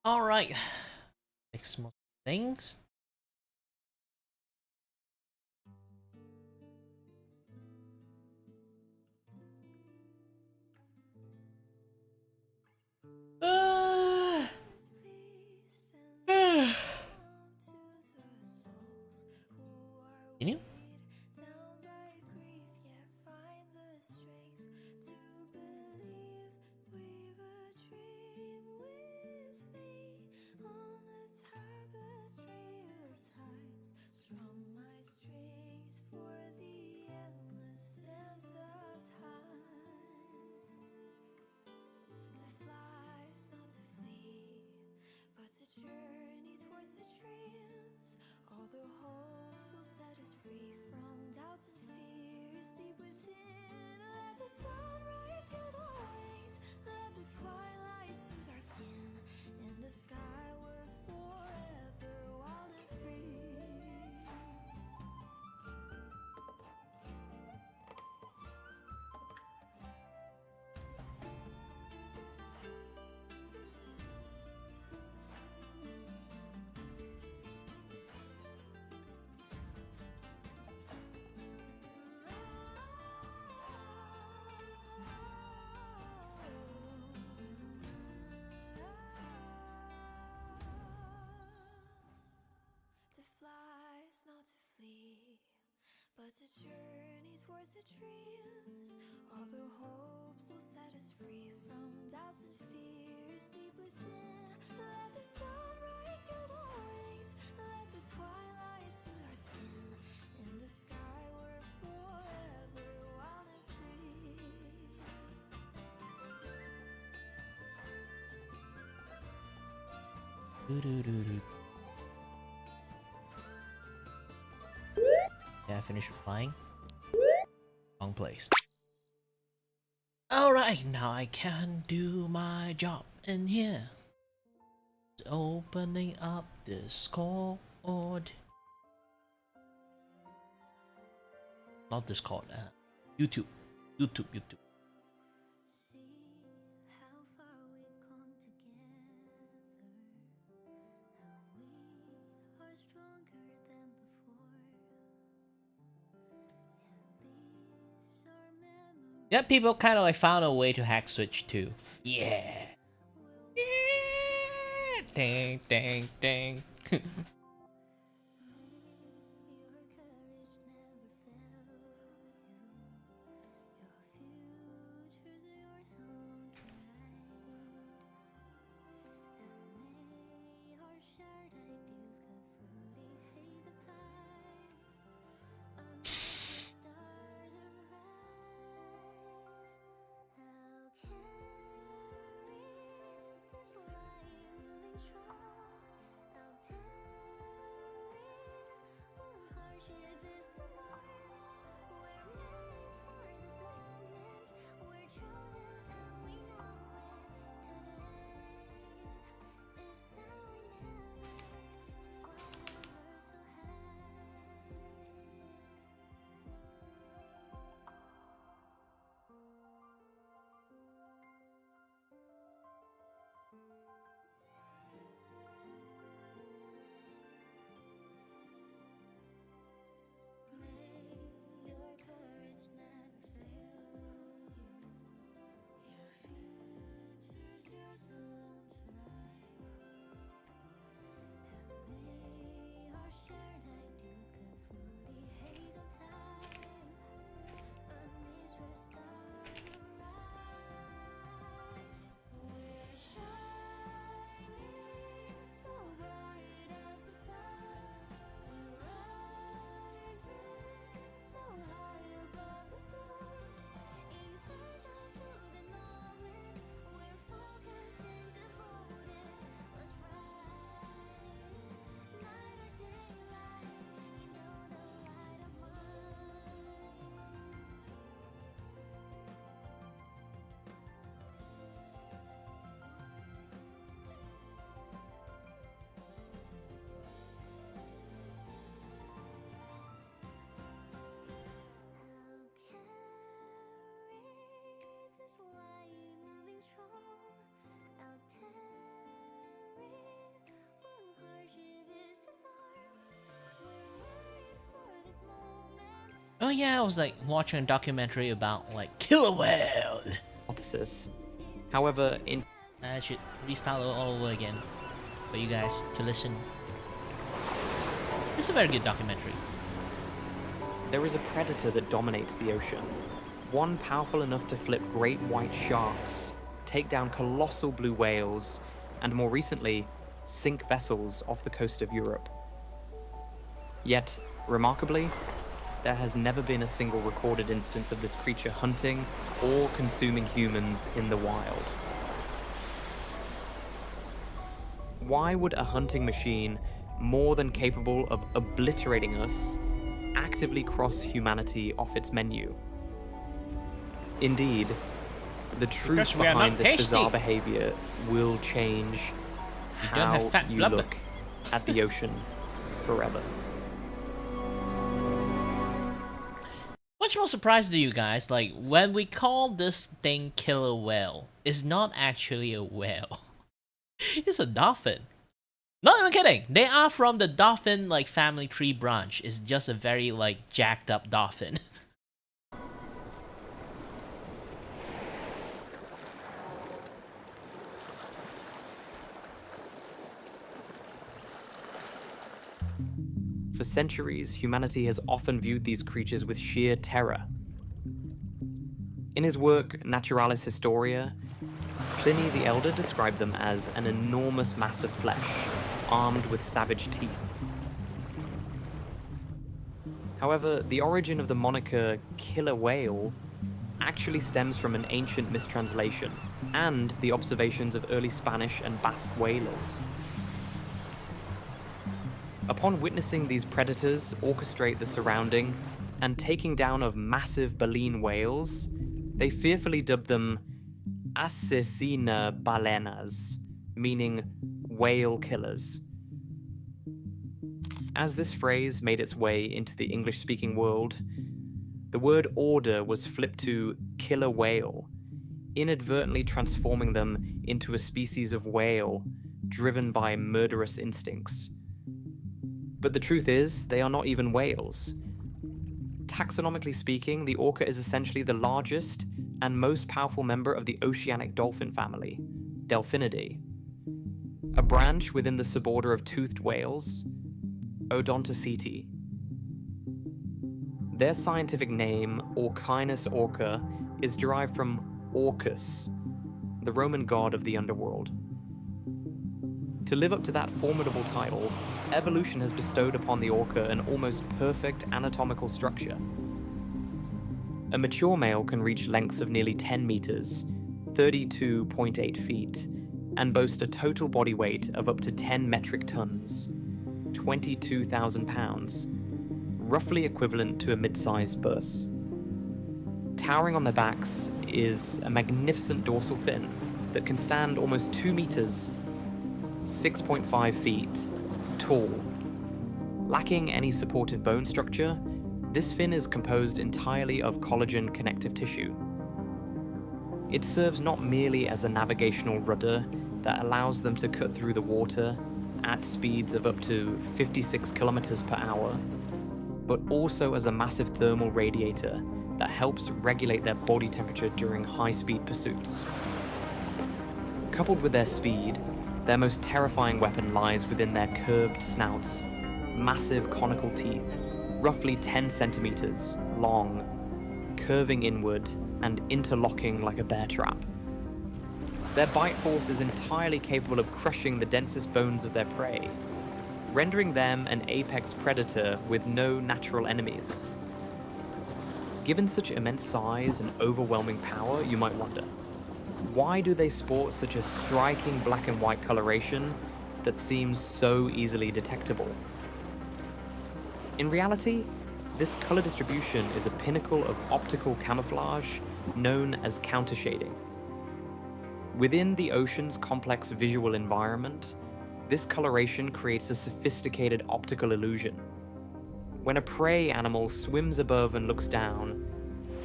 all right. Next more things. Uh, Continue. Journey towards the dreams, all the hopes will set us free from doubts and fears deep within. Let the sunrise kill the wings, let the twilight soothe our skin. In the sky we're forever wild and free. To fly is not to flee, but to journey towards the dreams. All the hopes will set us free from doubts and fears deep within. Let the sunrise kill the wings, let the twilight soothe our Doo-doo-doo-doo. Yeah, I finished replying. Wrong place. Alright, now I can do my job in here. Opening up Discord. Not Discord, YouTube. YouTube. See how far we've come together. How we are stronger than before. And these are memories. Yeah, people kind of like found a way to hack Switch too. Yeah. Ding, ding, ding. Your courage never failed you. Your future's yours alone to write. And may our shared ideals cut through the haze of time. Amidst the stars arise. I'll carry this light moving strong. I'll tarry where hardship is tomorrow. We're made for this moment. We're chosen and we know it. Today is now or never to fly over so high. May your courage never fail you. Your future's yours alone to write. And may our shared ideals cut through the haze of time. Amidst the stars arise. We're shining so bright as the sun. We're rising so high above the storm. In search of truth and knowledge, we're focused and devoted. Let's rise, night or daylight. You know the light of mine. I'll carry this light moving strong. I'll tarry where hardship is tomorrow. We're made for this moment. Oh yeah, I was like watching a documentary about like killer whale. Hypothesis. However, in I should restart it all over again for you guys to listen. It's a very good documentary. there is a predator that dominates the ocean, one powerful enough to flip great white sharks, take down colossal blue whales, and more recently, sink vessels off the coast of Europe. Yet, remarkably, there has never been a single recorded instance of this creature hunting or consuming humans in the wild. Why would a hunting machine, more than capable of obliterating us, actively cross humanity off its menu? Indeed, the truth Because we are behind not this tasty. bizarre behavior will change don't have how fat you blubber. look at the ocean forever. Much more surprised to you guys, like, when we call this thing killer whale, it's not actually a whale. It's a dolphin. Not even kidding. They are from the dolphin, like, family tree branch. It's just a very, like, jacked up dolphin. For centuries, humanity has often viewed these creatures with sheer terror. In his work, Naturalis Historia, Pliny the Elder described them as an enormous mass of flesh, armed with savage teeth. However, the origin of the moniker killer whale actually stems from an ancient mistranslation and the observations of early Spanish and Basque whalers. Upon witnessing these predators orchestrate the surrounding and taking down of massive baleen whales, they fearfully dubbed them asesina balenas, meaning whale killers. As this phrase made its way into the English-speaking world, the word order was flipped to killer whale, inadvertently transforming them into a species of whale driven by murderous instincts. But the truth is, they are not even whales. Taxonomically speaking, the orca is essentially the largest and most powerful member of the oceanic dolphin family, Delphinidae, a branch within the suborder of toothed whales, Odontoceti. Their scientific name, Orchinus orca, is derived from Orcus, the Roman god of the underworld. To live up to that formidable title, evolution has bestowed upon the orca an almost perfect anatomical structure. A mature male can reach lengths of nearly 10 meters, 32.8 feet, and boast a total body weight of up to 10 metric tons, 22,000 pounds, roughly equivalent to a mid-sized bus. Towering on their backs is a magnificent dorsal fin that can stand almost 2 meters, 6.5 feet, tall. Lacking any supportive bone structure, this fin is composed entirely of collagen connective tissue. It serves not merely as a navigational rudder that allows them to cut through the water at speeds of up to 56 kilometers per hour, but also as a massive thermal radiator that helps regulate their body temperature during high-speed pursuits. Coupled with their speed, their most terrifying weapon lies within their curved snouts, massive conical teeth, roughly 10 centimeters long, curving inward and interlocking like a bear trap. Their bite force is entirely capable of crushing the densest bones of their prey, rendering them an apex predator with no natural enemies. Given such immense size and overwhelming power, you might wonder, why do they sport such a striking black and white coloration that seems so easily detectable? In reality, this color distribution is a pinnacle of optical camouflage known as countershading. Within the ocean's complex visual environment, this coloration creates a sophisticated optical illusion. When a prey animal swims above and looks down,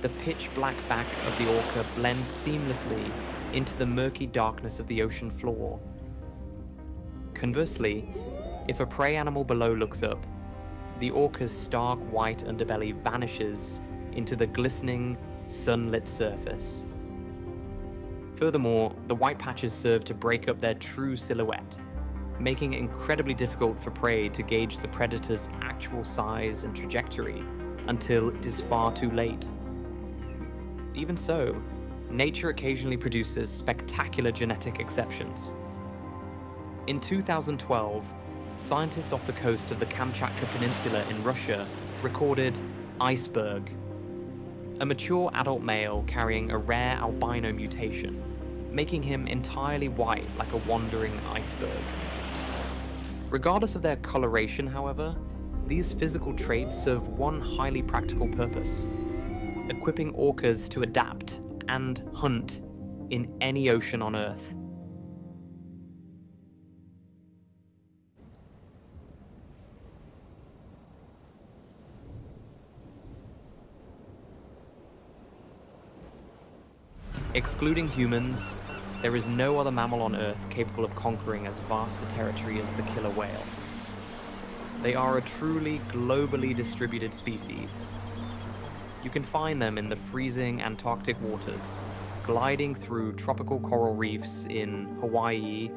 the pitch-black back of the orca blends seamlessly into the murky darkness of the ocean floor. Conversely, if a prey animal below looks up, the orca's stark white underbelly vanishes into the glistening, sunlit surface. Furthermore, the white patches serve to break up their true silhouette, making it incredibly difficult for prey to gauge the predator's actual size and trajectory until it is far too late. Even so, nature occasionally produces spectacular genetic exceptions. In 2012, scientists off the coast of the Kamchatka Peninsula in Russia recorded Iceberg, a mature adult male carrying a rare albino mutation, making him entirely white like a wandering iceberg. Regardless of their coloration, however, these physical traits serve one highly practical purpose: equipping orcas to adapt and hunt in any ocean on Earth. Excluding humans, there is no other mammal on Earth capable of conquering as vast a territory as the killer whale. They are a truly globally distributed species. You can find them in the freezing Antarctic waters, gliding through tropical coral reefs in Hawaii,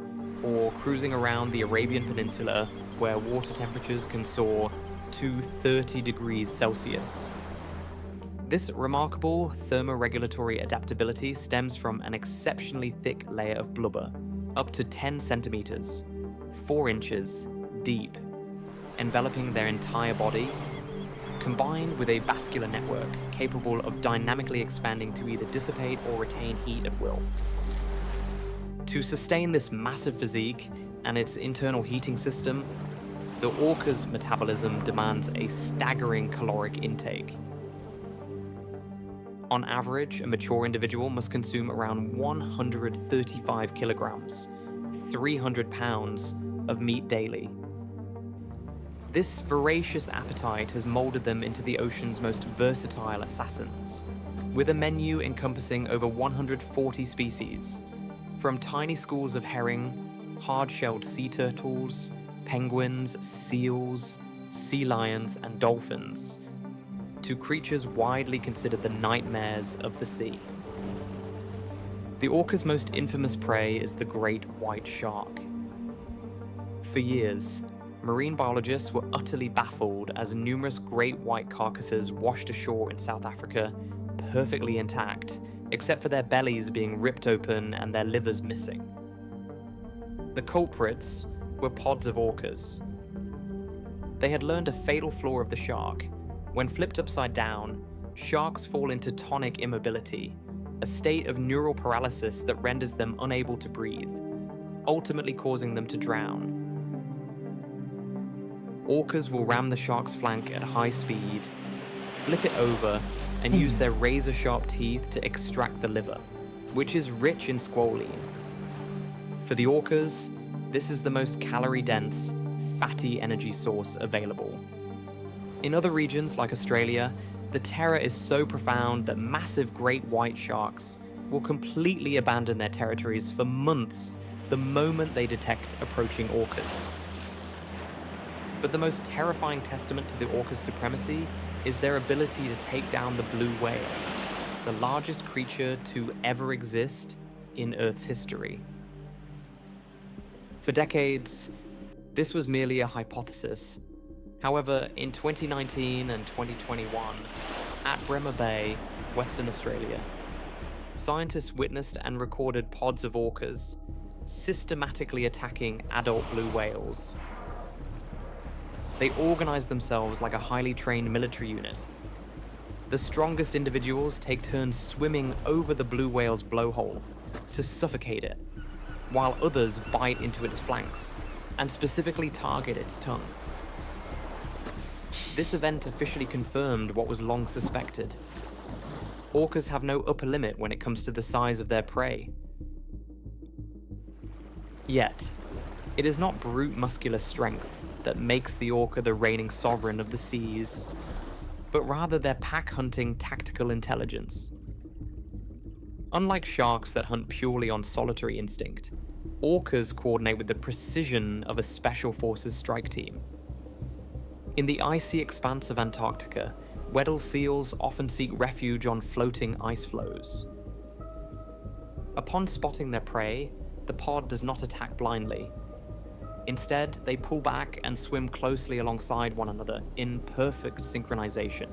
or cruising around the Arabian Peninsula where water temperatures can soar to 30 degrees Celsius. This remarkable thermoregulatory adaptability stems from an exceptionally thick layer of blubber, up to 10 centimeters, 4 inches deep, enveloping their entire body, combined with a vascular network capable of dynamically expanding to either dissipate or retain heat at will. To sustain this massive physique and its internal heating system, The orca's metabolism demands a staggering caloric intake. On average, a mature individual must consume around 135 kilograms, 300 pounds of meat daily. This voracious appetite has molded them into the ocean's most versatile assassins, with a menu encompassing over 140 species, from tiny schools of herring, hard-shelled sea turtles, penguins, seals, sea lions, and dolphins, to creatures widely considered the nightmares of the sea. The orca's most infamous prey is the great white shark. For years, marine biologists were utterly baffled as numerous great white carcasses washed ashore in South Africa perfectly intact, except for their bellies being ripped open and their livers missing. The culprits were pods of orcas. They had learned a fatal flaw of the shark. When flipped upside down, sharks fall into tonic immobility, a state of neural paralysis that renders them unable to breathe, ultimately causing them to drown. Orcas will ram the shark's flank at high speed, flip it over, and use their razor-sharp teeth to extract the liver, which is rich in squalene. For the orcas, this is the most calorie-dense, fatty energy source available. In other regions like Australia, the terror is so profound that massive great white sharks will completely abandon their territories for months the moment they detect approaching orcas. But the most terrifying testament to the orca's supremacy is their ability to take down the blue whale, the largest creature to ever exist in Earth's history. For decades, this was merely a hypothesis. However, in 2019 and 2021, at Bremer Bay, Western Australia, scientists witnessed and recorded pods of orcas systematically attacking adult blue whales. They organize themselves like a highly trained military unit. The strongest individuals take turns swimming over the blue whale's blowhole to suffocate it, while others bite into its flanks and specifically target its tongue. This event officially confirmed what was long suspected. Orcas have no upper limit when it comes to the size of their prey. Yet, it is not brute muscular strength that makes the orca the reigning sovereign of the seas, but rather their pack-hunting tactical intelligence. Unlike sharks that hunt purely on solitary instinct, orcas coordinate with the precision of a special forces strike team. In the icy expanse of Antarctica, Weddell seals often seek refuge on floating ice floes. Upon spotting their prey, the pod does not attack blindly. Instead, they pull back and swim closely alongside one another in perfect synchronization,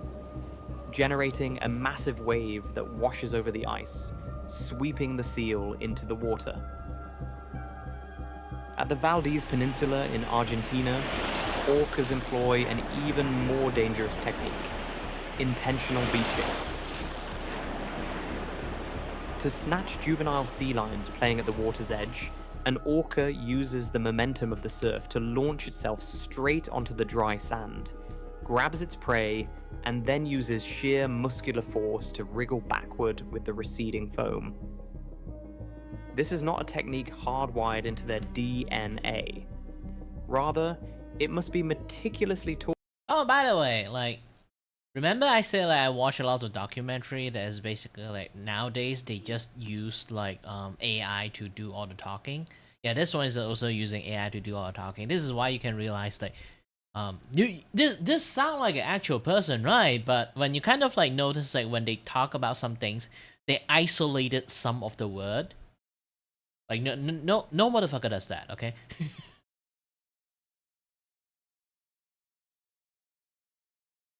generating a massive wave that washes over the ice, sweeping the seal into the water. At the Valdez Peninsula in Argentina, orcas employ an even more dangerous technique: intentional beaching. To snatch juvenile sea lions playing at the water's edge, an orca uses the momentum of the surf to launch itself straight onto the dry sand, grabs its prey, and then uses sheer muscular force to wriggle backward with the receding foam. This is not a technique hardwired into their DNA. Rather, it must be meticulously taught. Oh, by the way, like, remember I said like I watch a lot of documentary that is basically like nowadays they just use like AI to do all the talking. Yeah, this one is also using AI to do all the talking. This is why you can realize like this sound like an actual person, right? But when you kind of like notice like when they talk about some things, they isolated some of the word. Like no motherfucker does that, okay?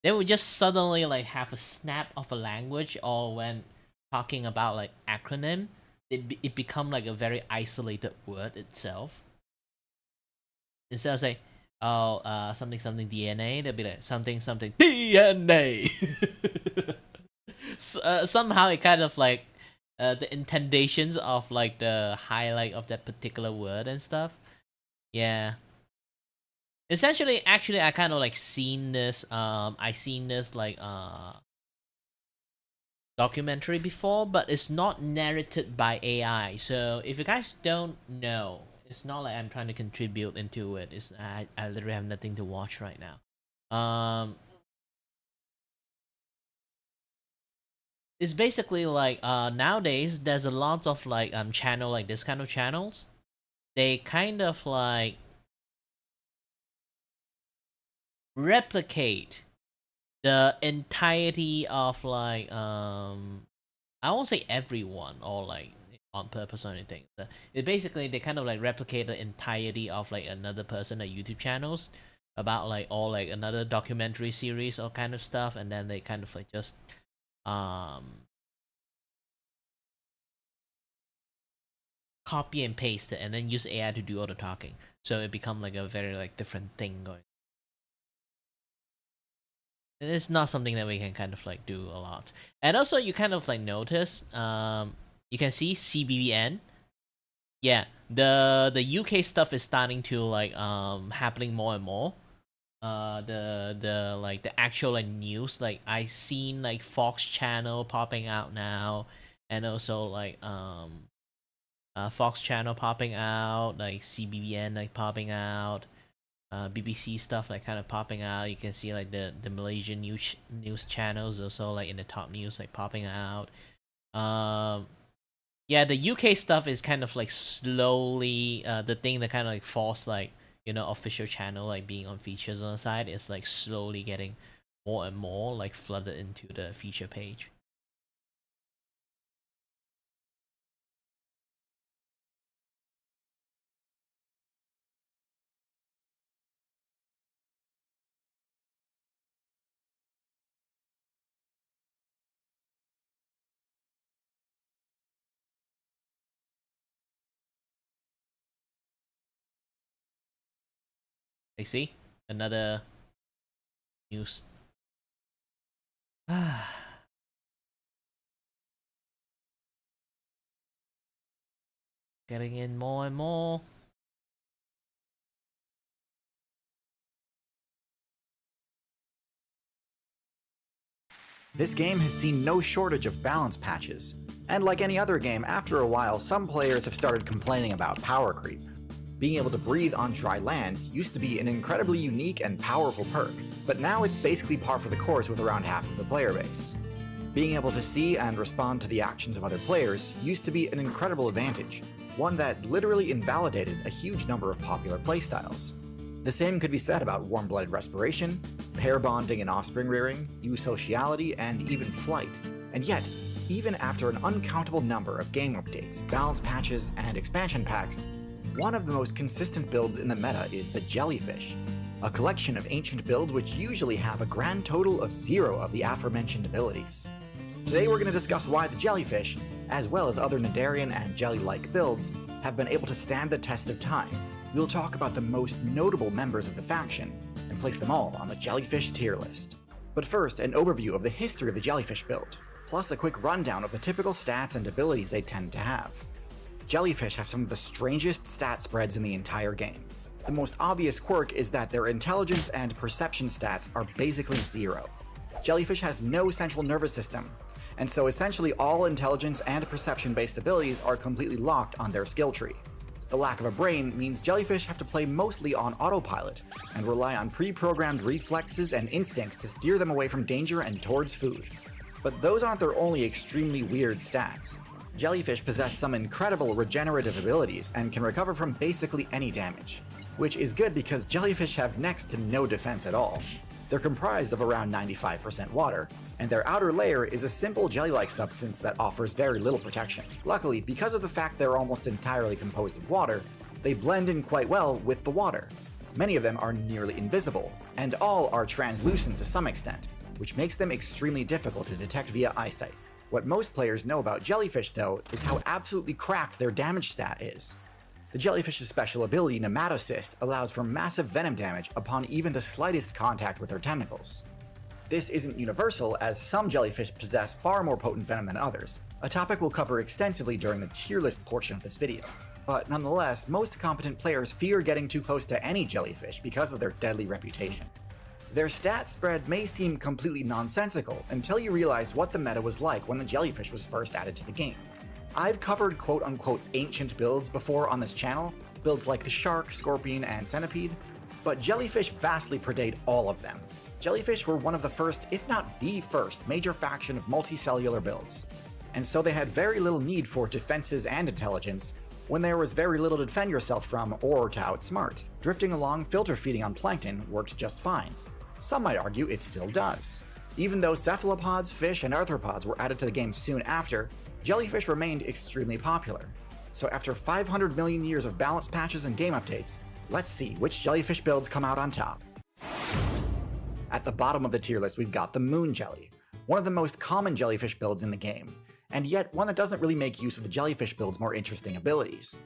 They would just suddenly like have a snap of a language, or when talking about like acronym, it become like a very isolated word itself. Instead of saying, oh, something something DNA, they'd be like something something DNA. Somehow it kind of like the intonations of like the highlight of that particular word and stuff. Yeah. Essentially, actually, I kind of like seen this. I seen this like documentary before, but it's not narrated by AI. So if you guys don't know, it's not like I'm trying to contribute into it. It's I literally have nothing to watch right now. It's basically like nowadays there's a lot of like channel like this kind of channels. They kind of like replicate the entirety of like I won't say everyone or like on purpose or anything. It basically they kind of like replicate the entirety of like another person like YouTube channels about like all like another documentary series or kind of stuff, and then they kind of like just copy and paste it and then use AI to do all the talking. So it become like a very like different thing going. And it's not something that we can kind of like do a lot. And also you kind of like notice you can see CBBN. Yeah, the UK stuff is starting to like happening more and more. The like the actual like news, like I seen like Fox channel popping out now, and also like Fox channel popping out, like CBBN like popping out, BBC stuff like kind of popping out. You can see like the Malaysian news channels also like in the top news like popping out. Yeah, the UK stuff is kind of like slowly the thing that kind of like forced like, you know, official channel like being on features on the side is like slowly getting more and more like flooded into the feature page. I see another news. Getting in more and more. This game has seen no shortage of balance patches, and like any other game, after a while some players have started complaining about power creep. Being able to breathe on dry land used to be an incredibly unique and powerful perk, but now it's basically par for the course with around half of the player base. Being able to see and respond to the actions of other players used to be an incredible advantage, one that literally invalidated a huge number of popular playstyles. The same could be said about warm-blooded respiration, pair bonding and offspring rearing, eusociality, and even flight. And yet, even after an uncountable number of game updates, balance patches, and expansion packs, one of the most consistent builds in the meta is the Jellyfish, a collection of ancient builds which usually have a grand total of 0 of the aforementioned abilities. Today we're going to discuss why the Jellyfish, as well as other Nadarian and Jelly-like builds, have been able to stand the test of time. We'll talk about the most notable members of the faction, and place them all on the Jellyfish tier list. But first, an overview of the history of the Jellyfish build, plus a quick rundown of the typical stats and abilities they tend to have. Jellyfish have some of the strangest stat spreads in the entire game. The most obvious quirk is that their intelligence and perception stats are basically 0. Jellyfish have no central nervous system, and so essentially all intelligence and perception-based abilities are completely locked on their skill tree. The lack of a brain means Jellyfish have to play mostly on autopilot, and rely on pre-programmed reflexes and instincts to steer them away from danger and towards food. But those aren't their only extremely weird stats. Jellyfish possess some incredible regenerative abilities and can recover from basically any damage, which is good because Jellyfish have next to no defense at all. They're comprised of around 95% water, and their outer layer is a simple jelly-like substance that offers very little protection. Luckily, because of the fact they're almost entirely composed of water, they blend in quite well with the water. Many of them are nearly invisible, and all are translucent to some extent, which makes them extremely difficult to detect via eyesight. What most players know about Jellyfish, though, is how absolutely cracked their damage stat is. The Jellyfish's special ability, Nematocyst, allows for massive venom damage upon even the slightest contact with their tentacles. This isn't universal, as some jellyfish possess far more potent venom than others, a topic we'll cover extensively during the tier list portion of this video. but nonetheless, most competent players fear getting too close to any jellyfish because of their deadly reputation. Their stat spread may seem completely nonsensical until you realize what the meta was like when the jellyfish was first added to the game. I've covered quote-unquote ancient builds before on this channel, builds like the shark, scorpion, and centipede, but jellyfish vastly predate all of them. Jellyfish were one of the first, if not the first, major faction of multicellular builds, and so they had very little need for defenses and intelligence when there was very little to defend yourself from or to outsmart. Drifting along filter feeding on plankton worked just fine. Some might argue it still does. Even though cephalopods, fish, and arthropods were added to the game soon after, jellyfish remained extremely popular. So after 500 million years of balance patches and game updates, let's see which jellyfish builds come out on top. At the bottom of the tier list, we've got the moon jelly, one of the most common jellyfish builds in the game, and yet one that doesn't really make use of the jellyfish build's more interesting abilities.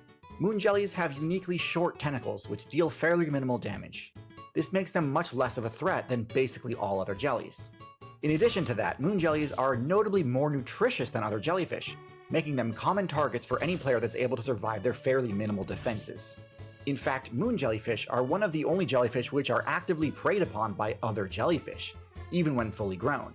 Moon jellies have uniquely short tentacles which deal fairly minimal damage. This makes them much less of a threat than basically all other jellies. In addition to that, moon jellies are notably more nutritious than other jellyfish, making them common targets for any player that's able to survive their fairly minimal defenses. In fact, moon jellyfish are one of the only jellyfish which are actively preyed upon by other jellyfish, even when fully grown.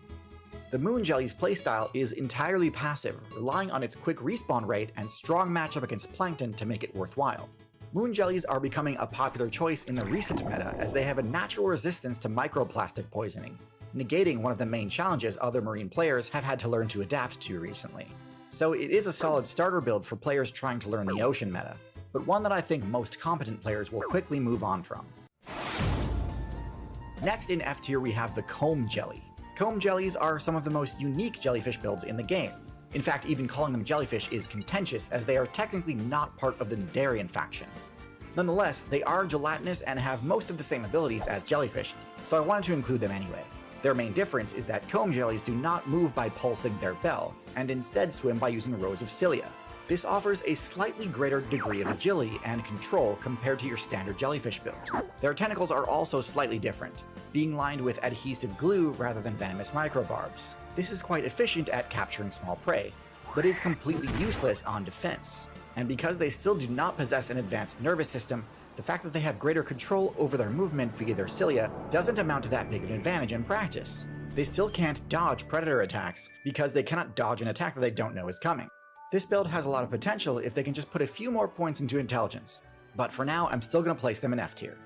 The moon jelly's playstyle is entirely passive, relying on its quick respawn rate and strong matchup against plankton to make it worthwhile. Moon jellies are becoming a popular choice in the recent meta as they have a natural resistance to microplastic poisoning, negating one of the main challenges other marine players have had to learn to adapt to recently. So it is a solid starter build for players trying to learn the ocean meta, but one that I think most competent players will quickly move on from. Next in F tier we have the comb jelly. Comb jellies are some of the most unique jellyfish builds in the game. In fact, even calling them jellyfish is contentious as they are technically not part of the Nidarian faction. Nonetheless, they are gelatinous and have most of the same abilities as jellyfish, so I wanted to include them anyway. Their main difference is that comb jellies do not move by pulsing their bell, and instead swim by using rows of cilia. This offers a slightly greater degree of agility and control compared to your standard jellyfish build. Their tentacles are also slightly different, being lined with adhesive glue rather than venomous microbarbs. This is quite efficient at capturing small prey, but is completely useless on defense. And because they still do not possess an advanced nervous system, the fact that they have greater control over their movement via their cilia doesn't amount to that big of an advantage in practice. They still can't dodge predator attacks because they cannot dodge an attack that they don't know is coming. This build has a lot of potential if they can just put a few more points into intelligence, but for now I'm still going to place them in F tier.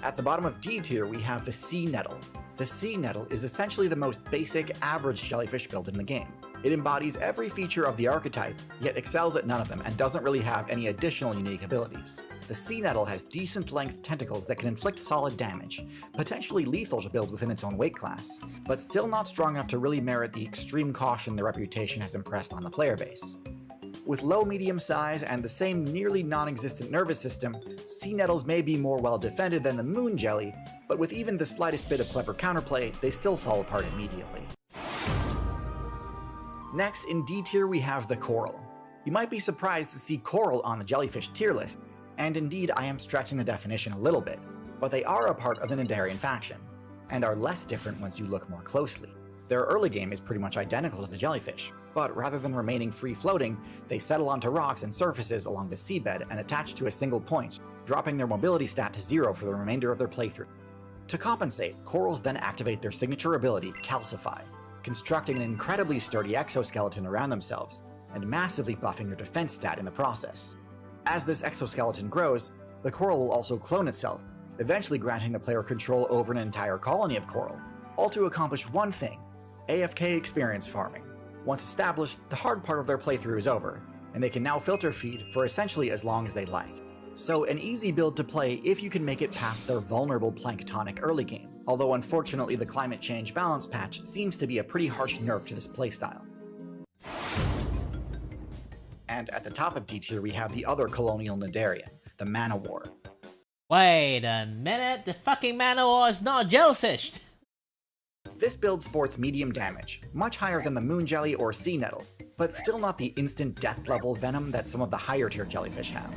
At the bottom of D tier we have the sea nettle. The sea nettle is essentially the most basic, average jellyfish build in the game. It embodies every feature of the archetype, yet excels at none of them and doesn't really have any additional unique abilities. The sea nettle has decent length tentacles that can inflict solid damage, potentially lethal to builds within its own weight class, but still not strong enough to really merit the extreme caution the reputation has impressed on the player base. With low-medium size and the same nearly non-existent nervous system, sea nettles may be more well defended than the moon jelly, but with even the slightest bit of clever counterplay, they still fall apart immediately. Next, in D tier we have the coral. You might be surprised to see coral on the jellyfish tier list, and indeed I am stretching the definition a little bit, but they are a part of the Nidarian faction, and are less different once you look more closely. Their early game is pretty much identical to the jellyfish, but rather than remaining free-floating, they settle onto rocks and surfaces along the seabed and attach to a single point, dropping their mobility stat to 0 for the remainder of their playthrough. To compensate, corals then activate their signature ability, Calcify, constructing an incredibly sturdy exoskeleton around themselves, and massively buffing their defense stat in the process. As this exoskeleton grows, the coral will also clone itself, eventually granting the player control over an entire colony of coral, all to accomplish one thing: AFK experience farming. Once established, the hard part of their playthrough is over, and they can now filter feed for essentially as long as they like. So an easy build to play if you can make it past their vulnerable planktonic early game, although unfortunately the climate change balance patch seems to be a pretty harsh nerf to this playstyle. And at the top of D tier we have the other colonial Nidarian, the Man-O-War. Wait a minute, the fucking Man-O-War is not a jellyfish! This build sports medium damage, much higher than the moon jelly or sea nettle, but still not the instant death level venom that some of the higher tier jellyfish have.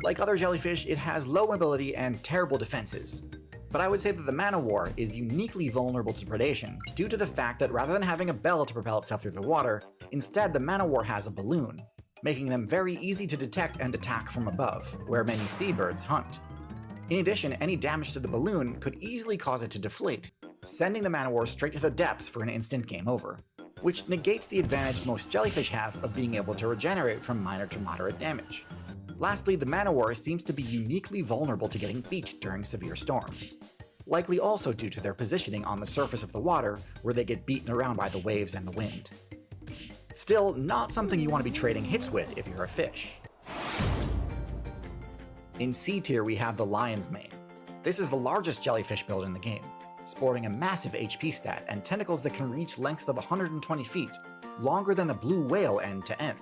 Like other jellyfish, it has low mobility and terrible defenses, but I would say that the Man-O-War is uniquely vulnerable to predation due to the fact that rather than having a bell to propel itself through the water, instead the Man-O-War has a balloon. making them very easy to detect and attack from above, where many seabirds hunt. In addition, any damage to the balloon could easily cause it to deflate, sending the Man-O-War straight to the depths for an instant game over, which negates the advantage most jellyfish have of being able to regenerate from minor to moderate damage. Lastly, the Man-O-War seems to be uniquely vulnerable to getting beached during severe storms, likely also due to their positioning on the surface of the water where they get beaten around by the waves and the wind. Still, not something you want to be trading hits with if you're a fish. In C tier we have the Lion's Mane. This is the largest jellyfish build in the game, sporting a massive HP stat and tentacles that can reach lengths of 120 feet, longer than the blue whale end to end.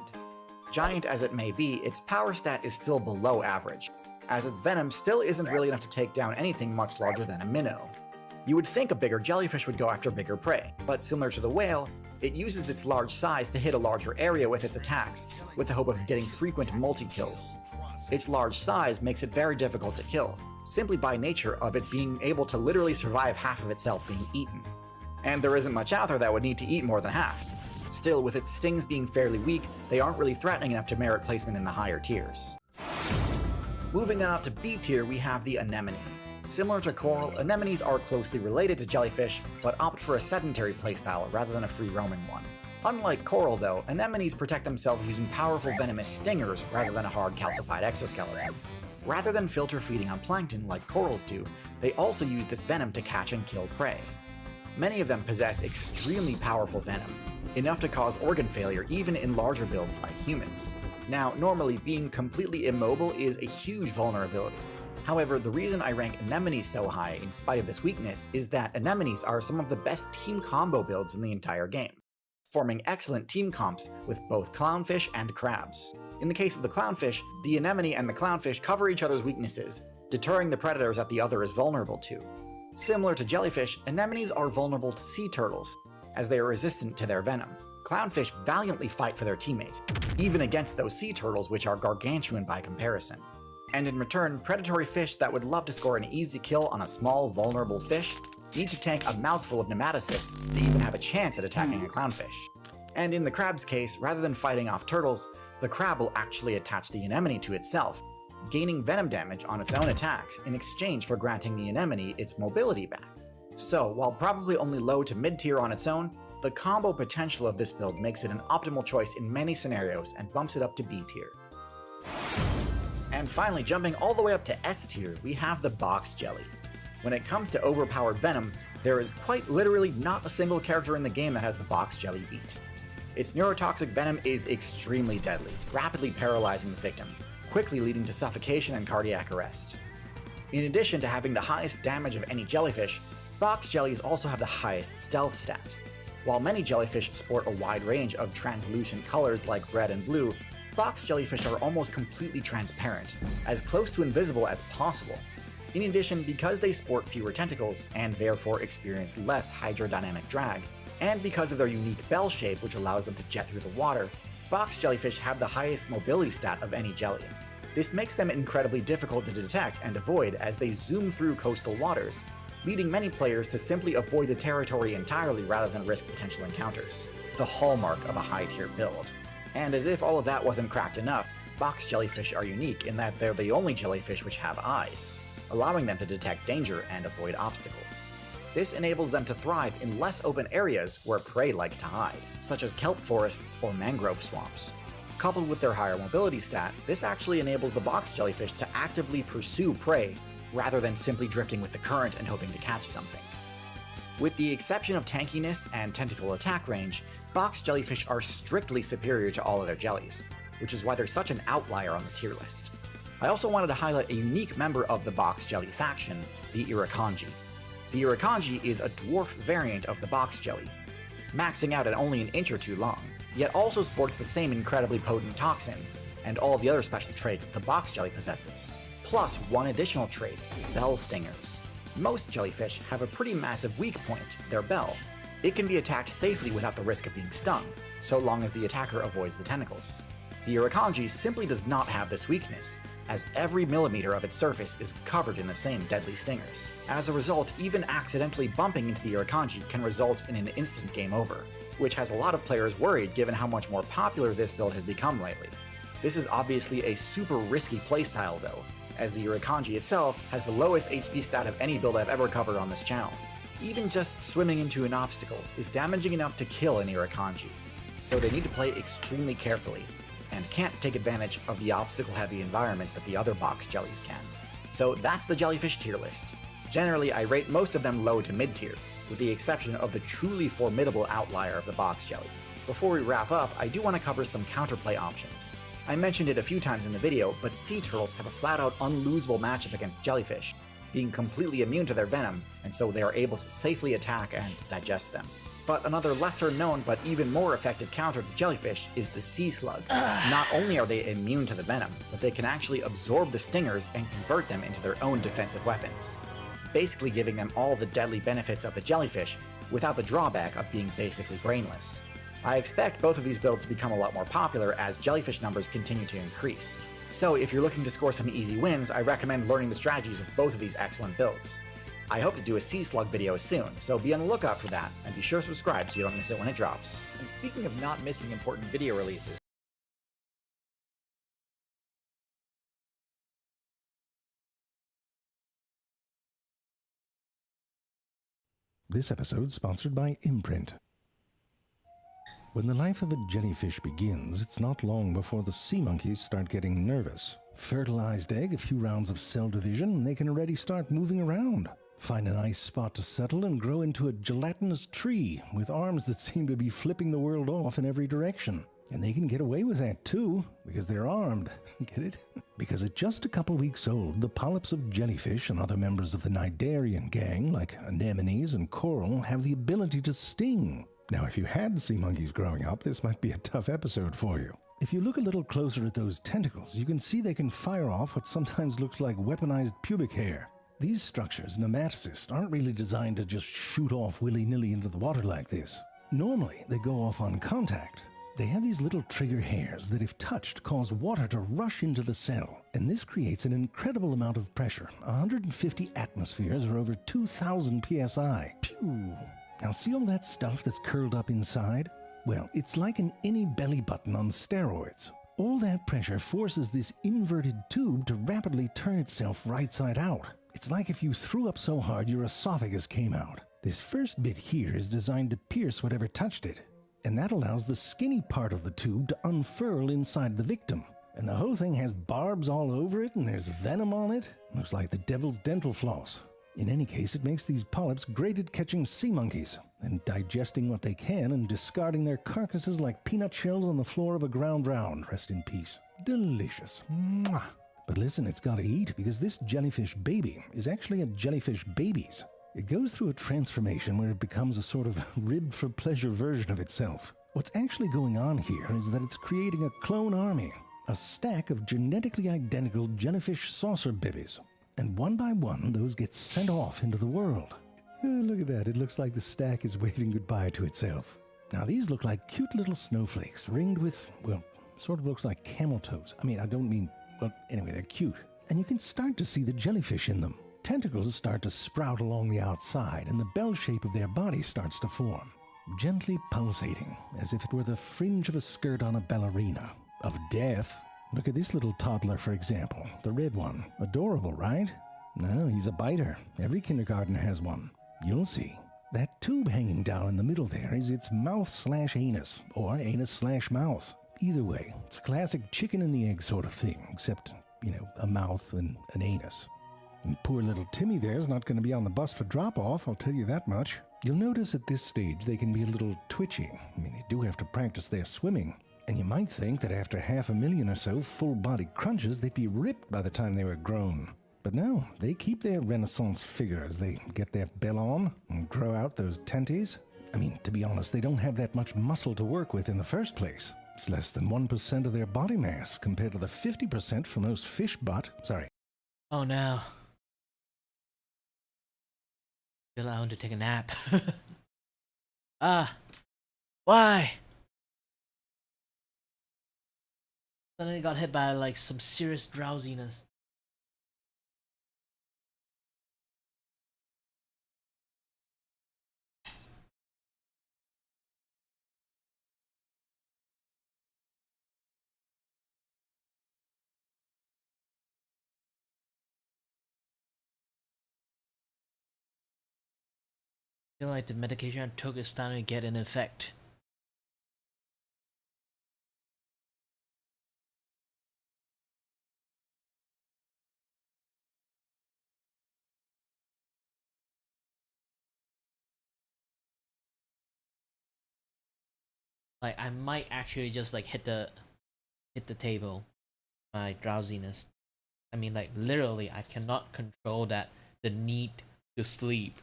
Giant as it may be, its power stat is still below average, as its venom still isn't really enough to take down anything much larger than a minnow. You would think a bigger jellyfish would go after bigger prey, but similar to the whale, it uses its large size to hit a larger area with its attacks, with the hope of getting frequent multi-kills. Its large size makes it very difficult to kill, simply by nature of it being able to literally survive half of itself being eaten. And there isn't much out there that would need to eat more than half. Still, with its stings being fairly weak, they aren't really threatening enough to merit placement in the higher tiers. Moving on up to B tier, we have the anemone. Similar to coral, anemones are closely related to jellyfish, but opt for a sedentary playstyle rather than a free-roaming one. Unlike coral though, anemones protect themselves using powerful venomous stingers rather than a hard calcified exoskeleton. Rather than filter feeding on plankton like corals do, they also use this venom to catch and kill prey. Many of them possess extremely powerful venom, enough to cause organ failure even in larger builds like humans. Now, normally being completely immobile is a huge vulnerability. However, the reason I rank anemones so high in spite of this weakness is that anemones are some of the best team combo builds in the entire game, forming excellent team comps with both clownfish and crabs. In the case of the clownfish, the anemone and the clownfish cover each other's weaknesses, deterring the predators that the other is vulnerable to. Similar to jellyfish, anemones are vulnerable to sea turtles, as they are resistant to their venom. Clownfish valiantly fight for their teammate, even against those sea turtles which are gargantuan by comparison. And in return, predatory fish that would love to score an easy kill on a small, vulnerable fish need to tank a mouthful of nematocysts to even have a chance at attacking a clownfish. And in the crab's case, rather than fighting off turtles, the crab will actually attach the anemone to itself, gaining venom damage on its own attacks in exchange for granting the anemone its mobility back. So, while probably only low to mid tier on its own, the combo potential of this build makes it an optimal choice in many scenarios and bumps it up to B tier. And finally, jumping all the way up to S tier, we have the box jelly. When it comes to overpowered venom, there is quite literally not a single character in the game that has the box jelly beat. Its neurotoxic venom is extremely deadly, rapidly paralyzing the victim, quickly leading to suffocation and cardiac arrest. In addition to having the highest damage of any jellyfish, box jellies also have the highest stealth stat. While many jellyfish sport a wide range of translucent colors like red and blue, box jellyfish are almost completely transparent, as close to invisible as possible. In addition, because they sport fewer tentacles, and therefore experience less hydrodynamic drag, and because of their unique bell shape which allows them to jet through the water, box jellyfish have the highest mobility stat of any jelly. This makes them incredibly difficult to detect and avoid as they zoom through coastal waters, leading many players to simply avoid the territory entirely rather than risk potential encounters. The hallmark of a high-tier build. And as if all of that wasn't cracked enough, box jellyfish are unique in that they're the only jellyfish which have eyes, allowing them to detect danger and avoid obstacles. This enables them to thrive in less open areas where prey like to hide, such as kelp forests or mangrove swamps. Coupled with their higher mobility stat, this actually enables the box jellyfish to actively pursue prey rather than simply drifting with the current and hoping to catch something. With the exception of tankiness and tentacle attack range, box jellyfish are strictly superior to all other jellies, which is why they're such an outlier on the tier list. I also wanted to highlight a unique member of the box jelly faction, the Irukandji. The Irukandji is a dwarf variant of the box jelly, maxing out at only an inch or two long, yet also sports the same incredibly potent toxin, and all the other special traits that the box jelly possesses, plus one additional trait, bell stingers. Most jellyfish have a pretty massive weak point, their bell. It can be attacked safely without the risk of being stung, so long as the attacker avoids the tentacles. The Irukandji simply does not have this weakness, as every millimeter of its surface is covered in the same deadly stingers. As a result, even accidentally bumping into the Irukandji can result in an instant game over, which has a lot of players worried given how much more popular this build has become lately. This is obviously a super risky playstyle though, as the Urakanji itself has the lowest HP stat of any build I've ever covered on this channel. Even just swimming into an obstacle is damaging enough to kill an Urakanji, so they need to play extremely carefully, and can't take advantage of the obstacle-heavy environments that the other box jellies can. So that's the jellyfish tier list. Generally, I rate most of them low to mid-tier, with the exception of the truly formidable outlier of the box jelly. Before we wrap up, I do want to cover some counterplay options. I mentioned it a few times in the video, but sea turtles have a flat-out unlosable matchup against jellyfish, being completely immune to their venom, and so they are able to safely attack and digest them. But another lesser known but even more effective counter to jellyfish is the sea slug. Not only are they immune to the venom, but they can actually absorb the stingers and convert them into their own defensive weapons, basically giving them all the deadly benefits of the jellyfish without the drawback of being basically brainless. I expect both of these builds to become a lot more popular as jellyfish numbers continue to increase. So if you're looking to score some easy wins, I recommend learning the strategies of both of these excellent builds. I hope to do a sea slug video soon, so be on the lookout for that, and be sure to subscribe so you don't miss it when it drops. And speaking of not missing important video releases, This episode sponsored by Imprint. When the life of a jellyfish begins, it's not long before the sea monkeys start getting nervous. Fertilized egg, a few rounds of cell division, and they can already start moving around. Find a nice spot to settle and grow into a gelatinous tree with arms that seem to be flipping the world off in every direction. And they can get away with that too, because they're armed. Get it? Because at just a couple weeks old, the polyps of jellyfish and other members of the cnidarian gang, like anemones and coral, have the ability to sting. Now, if you had sea monkeys growing up, this might be a tough episode for you. If you look a little closer at those tentacles, you can see they can fire off what sometimes looks like weaponized pubic hair. These structures, nematocysts, aren't really designed to just shoot off willy-nilly into the water like this. Normally, they go off on contact. They have these little trigger hairs that, if touched, cause water to rush into the cell, and this creates an incredible amount of pressure, 150 atmospheres or over 2,000 psi. Phew! Now see all that stuff that's curled up inside? Well, it's like an any belly button on steroids. All that pressure forces this inverted tube to rapidly turn itself right side out. It's like if you threw up so hard your esophagus came out. This first bit here is designed to pierce whatever touched it, and that allows the skinny part of the tube to unfurl inside the victim. And the whole thing has barbs all over it, and there's venom on it. Looks like the devil's dental floss. In any case, it makes these polyps great at catching sea monkeys and digesting what they can and discarding their carcasses like peanut shells on the floor of a ground round. Rest in peace. Delicious. Mwah. But listen, it's got to eat, because this jellyfish baby is actually a jellyfish babies. It goes through a transformation where it becomes a sort of rib-for-pleasure version of itself. What's actually going on here is that it's creating a clone army, a stack of genetically identical jellyfish saucer babies. And one by one, those get sent off into the world. Look at that. It looks like the stack is waving goodbye to itself. Now, these look like cute little snowflakes ringed with, well, sort of looks like camel toes. I mean, I don't mean, well, anyway, they're cute. And you can start to see the jellyfish in them. Tentacles start to sprout along the outside, and the bell shape of their body starts to form, gently pulsating, as if it were the fringe of a skirt on a ballerina. Of death. Look at this little toddler, for example, the red one. Adorable, right? No, he's a biter. Every kindergarten has one. You'll see. That tube hanging down in the middle there is its mouth/anus, or anus/mouth. Either way, it's a classic chicken and the egg sort of thing, except, you know, a mouth and an anus. And poor little Timmy there's not going to be on the bus for drop-off, I'll tell you that much. You'll notice at this stage they can be a little twitchy. I mean, they do have to practice their swimming. And you might think that after 500,000 or so full-body crunches, they'd be ripped by the time they were grown. But no, they keep their Renaissance figure as they get their bell on and grow out those tenties. I mean, to be honest, they don't have that much muscle to work with in the first place. It's less than 1% of their body mass compared to the 50% from most fish butt. Sorry. Oh no. Feel I want to take a nap. Why? Suddenly got hit by like some serious drowsiness. feel like the medication I took is starting to get an effect. Like I might actually just like hit the table. My drowsiness. I mean, like literally, I cannot control that. The need to sleep.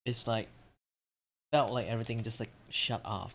It's like felt like everything just like shut off.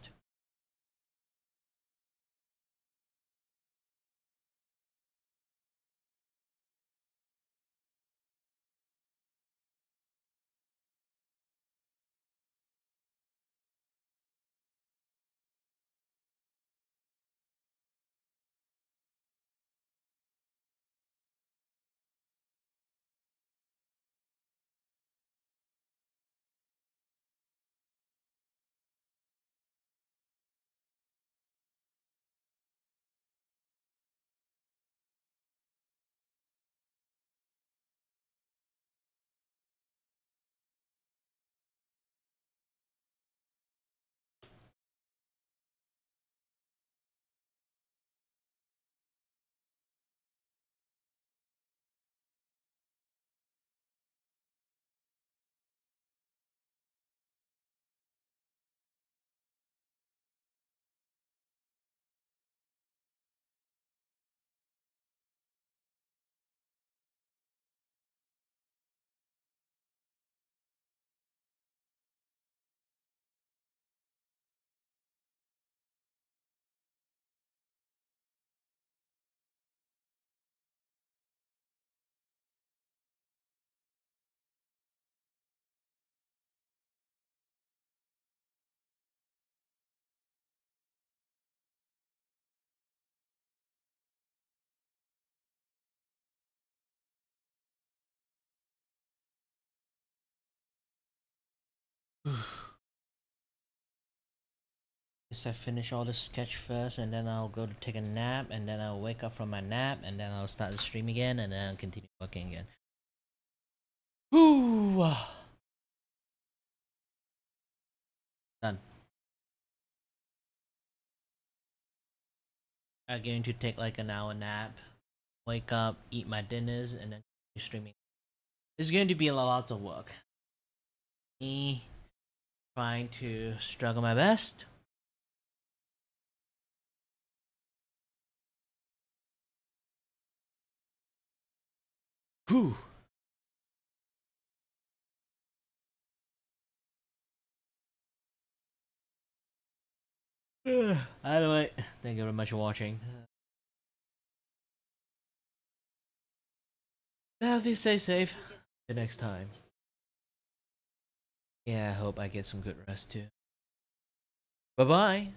Guess I finish all the sketch first, and then I'll go to take a nap, and then I'll wake up from my nap, and then I'll start the stream again, and then I'll continue working again. Whew. Done. I'm going to take like an hour nap, wake up, eat my dinners, and then continue streaming. It's going to be a lot of work. Me trying to struggle my best. Whew. Anyway, thank you very much for watching. Healthy, stay safe. Till next time. Yeah, I hope I get some good rest too. Bye bye.